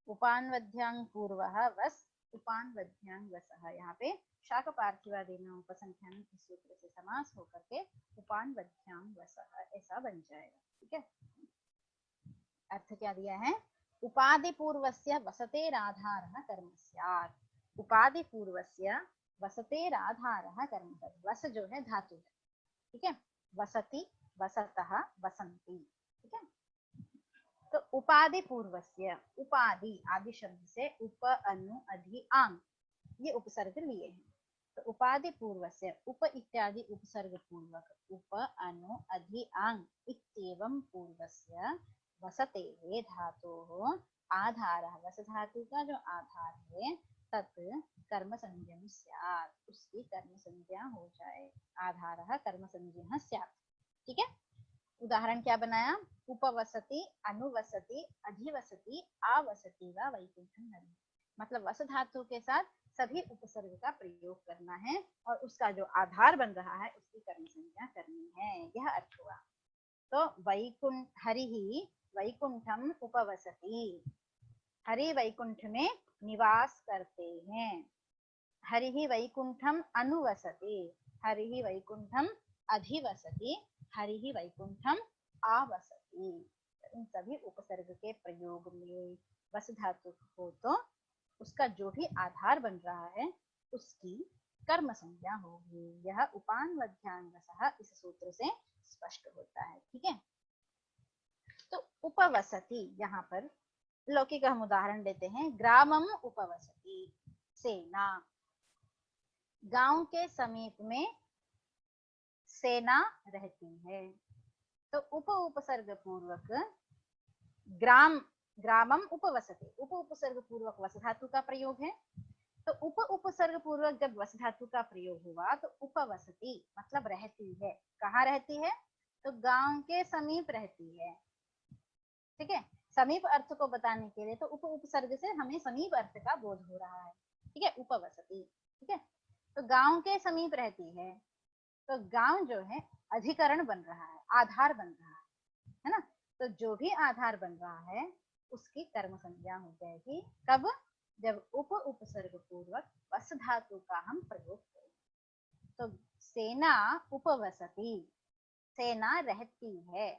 उपान वध्यांग पूर्वः वस्, उपान वध्यांग वसः, यहाँ पे शाक पार्थिवादीना उपसंख्यान इस सूत्र से समास होकर के उपान वध्यांग वसः ऐसा बन जाएगा, ठीक है। अर्थ क्या दिया है, उपाधि पूर्वस्य वसतेराधारः कर्म स्यात्, उपाधि पूर्वस्य वसतेराधारः कर्म, वस जो है धातु है, ठीक है। वसति वसतः वसन्ति, ठीक है। तो उपाधि पूर्वस्य, उपाधि आदि शब्द से उप अनु अधि आंग ये उपसर्ग लिए हैं। तो उपाधि पूर्वस्य, उप इत्यादि उपसर्ग पूर्वक उप अनु अधि आंग इत्येवं पूर्वस्य वसते धातोः आधारः, वस धातु का जो आधार है तत् कर्म संज्ञं स्यात्, उसकी कर्म संज्ञा हो जाए, आधारः कर्म संज्ञः स्यात्, ठीक है। उदाहरण क्या बनाया, उपवसति अनुवसति अधिवसति आवसति व वैकुंठम नदी, मतलब वस धातु के साथ सभी उपसर्ग का प्रयोग करना है और उसका जो आधार बन रहा है उसकी कर्म संज्ञा करनी है, यह अर्थ हुआ। तो वैकुंठ, हरिः वैकुंठम उपवसति, हरि वैकुंठ में निवास करते हैं। हरिः वैकुंठम अनुवसति, हरिः वैकुंठम अधिवसति, हरिः वैकुंठम आवसति। इन सभी उपसर्ग के प्रयोग में वस धातु हो तो उसका जो भी आधार बन रहा है उसकी कर्म संज्ञा होगी, यह उपान वध्यांग वसः इस सूत्र से स्पष्ट होता है, ठीक है। तो उपवसति, यहाँ पर लौकिक हम उदाहरण लेते हैं, ग्रामम उपवसति, सेना, गांव के समीप में सेना रहती है। तो उप उपसर्ग पूर्वक ग्राम, ग्रामम उपवसति, उप उपसर्ग पूर्वक वस धातु का प्रयोग है। तो उप उपसर्ग पूर्वक जब वस धातु का प्रयोग हुआ तो उपवसति मतलब रहती है, कहाँ रहती है, तो गांव के समीप रहती है, ठीक है। समीप अर्थ को बताने के लिए तो उप उपसर्ग से हमें समीप अर्थ का बोध हो रहा है, ठीक है, उपवसति, ठीक है। तो गांव के समीप रहती है, तो गांव जो है अधिकरण बन रहा है, आधार बन रहा है ना। तो जो भी आधार बन रहा है उसकी कर्म संज्ञा हो जाएगी, कब, जब उप उपसर्ग पूर्वक वस धातु का हम प्रयोग करें। तो सेना उपवसति, सेना रहती है,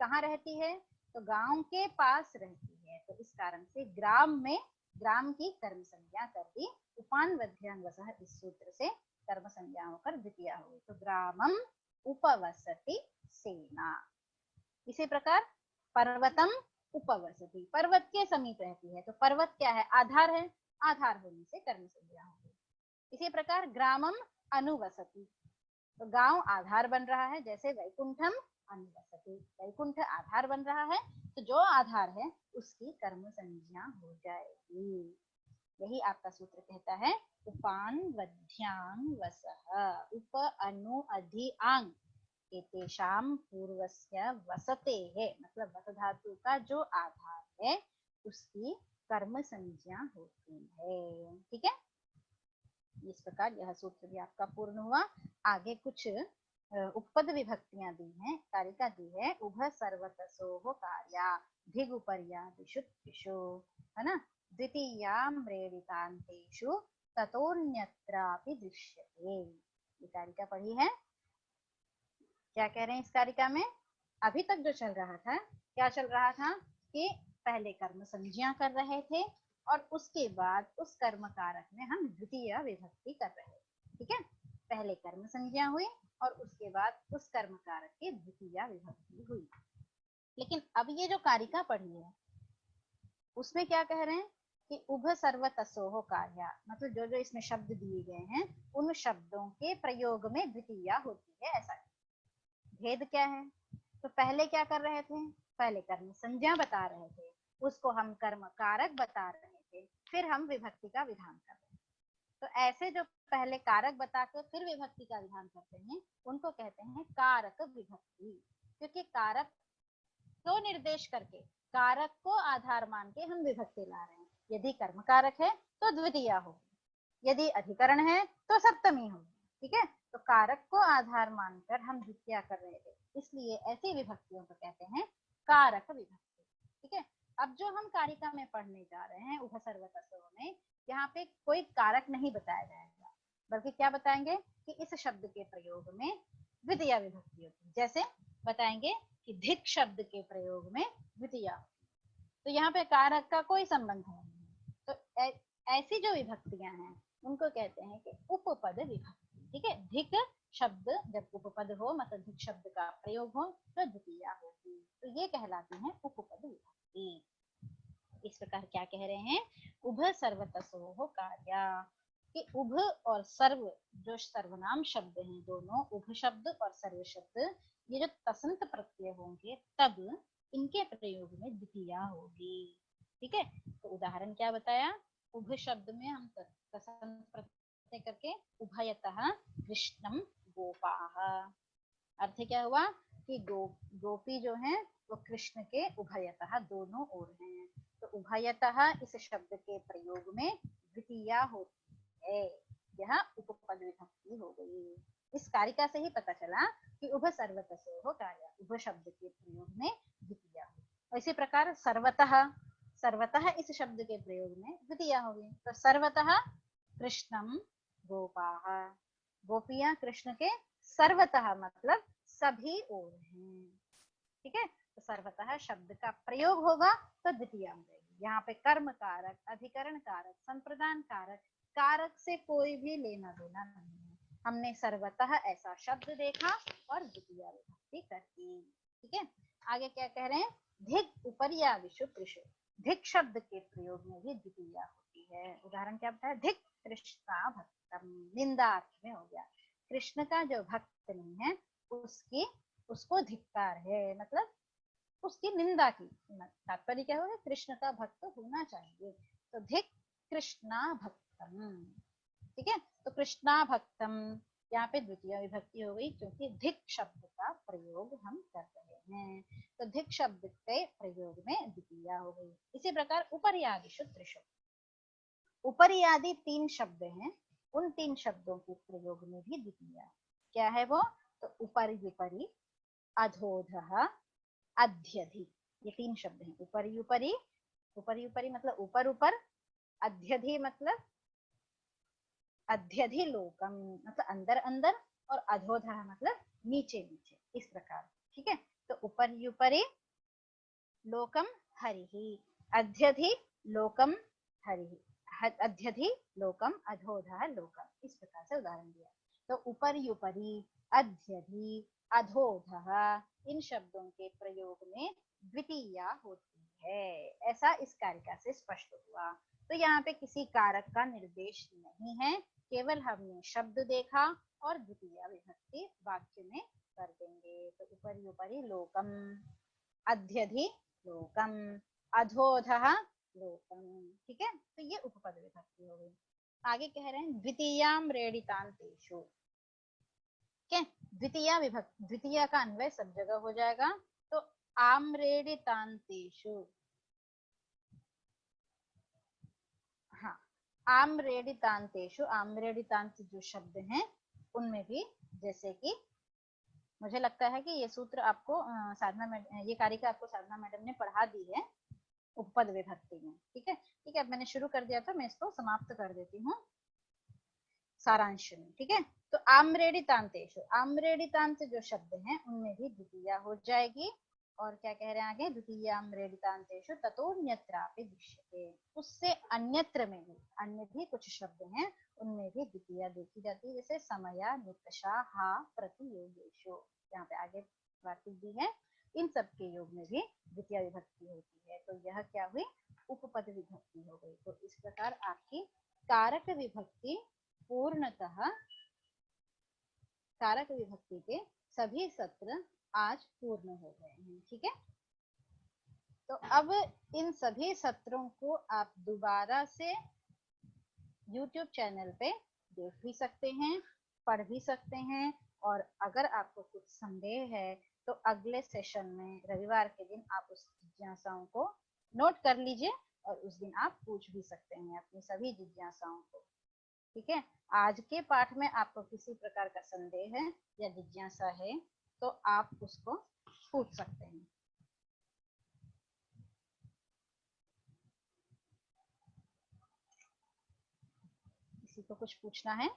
कहाँ रहती है, तो गांव के पास रहती है। तो इस कारण से ग्राम में ग्राम की कर्म संज्ञा कर दी, उपान वध्यांग वसः इस सूत्र से कर्म संज्ञा होकर द्वितीया हुई। तो ग्रामम उपवसति सेना। इसी प्रकार पर्वतम उपवसति, पर्वत के समीप रहती है, तो पर्वत क्या है, आधार है, आधार होने से कर्म संज्ञा होगी। इसी प्रकार ग्रामम अनुवसति, तो गांव आधार बन रहा है, जैसे वैकुंठम अनुवसति, वैकुंठ आधार बन रहा है, तो जो आधार है उसकी कर्म संज्ञा हो जाएगी। यही आपका सूत्र कहता है उपान वध्यांग वसः, उप अनु अधि आंग एतेषां पूर्वस्य वसते है, मतलब वस धातु का जो आधार है उसकी कर्म संज्ञा होती है। ठीक है, इस प्रकार यह सूत्र भी आपका पूर्ण हुआ। आगे कुछ उपपद विभक्तियां दी हैं, कारिका दी है। उभ सर्वतसोः कार्या धिगुपर्यादिषु त्रिषु, है ना। द्वितीयां म्रेडितान्तेषु ततोऽन्यत्रापि दृश्यते। ये कारिका पढ़ी है। क्या कह रहे हैं इस कारिका में? अभी तक जो चल रहा था, क्या चल रहा था कि पहले कर्म संज्ञा कर रहे थे और उसके बाद उस कर्म कारक में हम द्वितीय विभक्ति कर रहे हैं। ठीक है, पहले कर्म संज्ञा हुई और उसके बाद उस कर्म कारक की द्वितीय विभक्ति हुई। लेकिन अब ये जो कारिका पढ़ी है उसमें क्या कह रहे हैं कि उभ सर्वतसोः कार्या, मतलब जो जो इसमें शब्द दिए गए हैं उन शब्दों के प्रयोग में द्वितीय होती है, ऐसा। भेद क्या है? तो पहले क्या कर रहे थे? पहले कर्म संज्ञा बता रहे थे, उसको हम कर्म कारक बता रहे थे, फिर हम विभक्ति का विधान कर रहे हैं। तो ऐसे जो पहले कारक बताकर फिर विभक्ति का विधान करते हैं उनको कहते हैं कारक विभक्ति, क्योंकि कारक को निर्देश करके, कारक को आधार मान के हम विभक्ति ला रहे हैं। यदि कर्म कारक है तो द्वितीय होगी, यदि अधिकरण है तो सप्तमी होगी। ठीक है, तो कारक को आधार मानकर हम द्वितीय कर रहे थे, इसलिए ऐसी विभक्तियों को कहते हैं कारक विभक्ति। ठीक है, अब जो हम कारिका में पढ़ने जा रहे हैं उभ सर्वतसोः में, यहाँ पे कोई कारक नहीं बताया जाएगा, बल्कि क्या बताएंगे कि इस शब्द के प्रयोग में द्वितीय विभक्ति होती है। जैसे बताएंगे कि धिक शब्द के प्रयोग में द्वितीय, तो यहाँ पे कारक का कोई संबंध नहीं है। तो ऐसी जो विभक्तियां हैं उनको कहते हैं कि उपपद विभक्ति। ठीक है, धिक शब्द जब उपपद हो, मतलब धिक शब्द का प्रयोग हो तो द्वितीय होगी, तो ये कहलाती है उपपद विभक्ति। इस प्रकार क्या कह रहे हैं? उभ सर्वतसोः कार्या, कि उभ और सर्व जो सर्वनाम शब्द हैं, दोनों उभ शब्द और सर्व शब्द, ये जो तसंत प्रत्यय होंगे तब इनके प्रयोग में द्वितीय होगी। ठीक है, तो उदाहरण क्या बताया? उभ शब्द में हम तसंत प्रत्यय करके उभयतः कृष्णम गोपाः, अर्थ क्या हुआ कि गोपी जो है वो कृष्ण के उभयतः दोनों ओर हैं, तो उभयतः इस शब्द के प्रयोग में द्वितीय होती है, यह उपपद विभक्ति हो गई। इस कारिका से ही पता चला कि उभ सर्वतसोः कार्या, उभ शब्द के प्रयोग में द्वितीय हो। इसी प्रकार सर्वतः, सर्वतः इस शब्द के प्रयोग में द्वितीय होगी, तो सर्वतः कृष्णम गोपाः, गोपियां कृष्ण के सर्वतः मतलब सभी ओर हैं। ठीक है, तो सर्वतः शब्द का प्रयोग होगा तो द्वितीय हो जाएगी। यहाँ पे कर्म कारक, अधिकरण कारक, संप्रदान कारक, कारक से कोई भी लेना देना नहीं है। हमने सर्वतः ऐसा शब्द देखा और द्वितीय विभक्ति कर दी। ठीक है, आगे क्या कह रहे हैं? धिक उपर्यादिषु त्रिषु, धिक शब्द के प्रयोग में भी द्वितीय होती है। उदाहरण क्या बताया? धिक कृष्णा भक्तम, निंदा अर्थ में हो गया। कृष्ण का जो भक्त नहीं है उसको धिक्कार है, मतलब उसकी निंदा की। तात्पर्य क्या होगा? कृष्ण का भक्त होना चाहिए, तो धिक कृष्णा भक्तम। ठीक है, तो कृष्णा भक्तम यहाँ पे द्वितीय विभक्ति हो गई, क्योंकि धिक शब्द का प्रयोग हम कर रहे हैं, तो धिक शब्द के प्रयोग में द्वितीय हो गई। इसी प्रकार उपर्यादिषु त्रिषु, उपर्यादि 3 शब्द हैं, उन 3 शब्दों के प्रयोग में भी द्वितीय। क्या है वो? तो उपर्युपरि, अधोधः, अध्यधि, ये 3 शब्द हैं। उपर्युपरि, उपर्युपरि मतलब ऊपर ऊपर, अध्यधि मतलब अध्यधि लोकम मतलब अंदर अंदर, और अधोधः मतलब नीचे नीचे, इस प्रकार। ठीक है, तो उपर्युपरि लोकम हरिः, अध्यधि लोकम हरिः, अध्यधि लोकम, अधोधः लोकम, इस प्रकार से उदाहरण दिया। तो उपर्युपरि, अध्यधि, अधोधः, इन शब्दों के प्रयोग में द्वितीय होती है, ऐसा इस कारिका से स्पष्ट हुआ। तो यहाँ पे किसी कारक का निर्देश नहीं है, केवल हमने शब्द देखा और द्वितीय विभक्ति वाक्य में कर देंगे। तो उपर्युपरि लोकम, अध्यधि लोकम, अधोधः लोकम। ठीक है, तो ये उपपद विभक्ति हो गई। आगे कह रहे हैं द्वितीयां रेडितान्तेषु। ठीक है, द्वितीय का अन्वय सब जगह हो जाएगा। तो आम्रेडितान्तेषु, हाँ, आम्रेडितान्तेषु, आम्रेडितान्त जो शब्द हैं उनमें भी, जैसे कि मुझे लगता है कि ये सूत्र आपको साधना मैडम, ये कारिका आपको साधना मैडम ने पढ़ा दी है उपपद विभक्ति में। ठीक है, ठीक है, अब मैंने शुरू कर दिया था, मैं इसको समाप्त कर देती हूँ सारांश में। ठीक है, तो आम्रेडितान्तेषु, आम्रेडितान्त जो शब्द हैं उनमें भी द्वितीया हो जाएगी। और क्या कह रहे हैं आगे, द्वितीय आम्रेडितान्तेषु ततोऽन्यत्रापि दृश्यते, उससे अन्यत्र में भी, अन्य भी कुछ शब्द हैं उनमें भी द्वितीया देखी जाती है, जैसे समया, निकषा, हा, प्रतियोगेषु, यहाँ पे आगे वार्तिक दी है, इन सब के योग में भी द्वितीय विभक्ति होती है। तो यह क्या हुई, उपपद विभक्ति हो गई। तो इस प्रकार आपकी कारक विभक्ति पूर्णतः, कारक विभक्ति के सभी सत्र आज पूर्ण हो गए हैं। ठीक है, तो अब इन सभी सत्रों को आप दोबारा से YouTube चैनल पे देख भी सकते हैं, पढ़ भी सकते हैं, और अगर आपको कुछ संदेह है तो अगले सेशन में रविवार के दिन आप उस जिज्ञासाओं को नोट कर लीजिए और उस दिन आप पूछ भी सकते हैं अपनी सभी जिज्ञासाओं को। ठीक है, आज के पाठ में आपको किसी प्रकार का संदेह है या जिज्ञासा है तो आप उसको पूछ सकते हैं। किसी को कुछ पूछना है?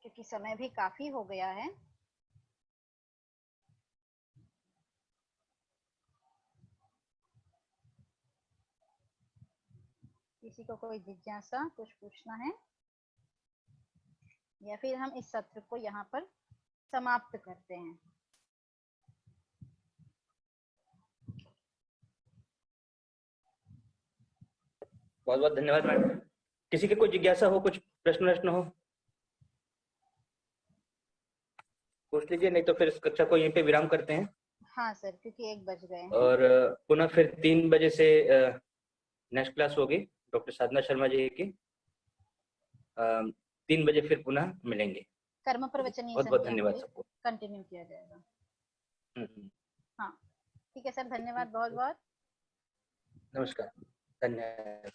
क्योंकि समय भी काफी हो गया है। किसी को कोई जिज्ञासा, कुछ पूछना है, या फिर हम इस सत्र को यहाँ पर समाप्त करते हैं। बहुत बहुत धन्यवाद मैडम। किसी की कोई जिज्ञासा हो, कुछ प्रश्न हो, पूछ लीजिए, नहीं तो फिर इस कक्षा को यहीं पे विराम करते हैं। हाँ सर, क्योंकि 1 बज गए हैं। और पुनः फिर 3 बजे से नेक्स्ट क्लास होगी डॉक्टर साधना शर्मा जी की। 3 बजे फिर पुनः मिलेंगे। कर्म प्रवचनीय बहुत बहुत धन्यवाद सबको। कंटिन्यू किया जाएगा। हाँ ठीक है सर, धन्यवाद बहुत बहुत। नमस्कार, धन्यवाद।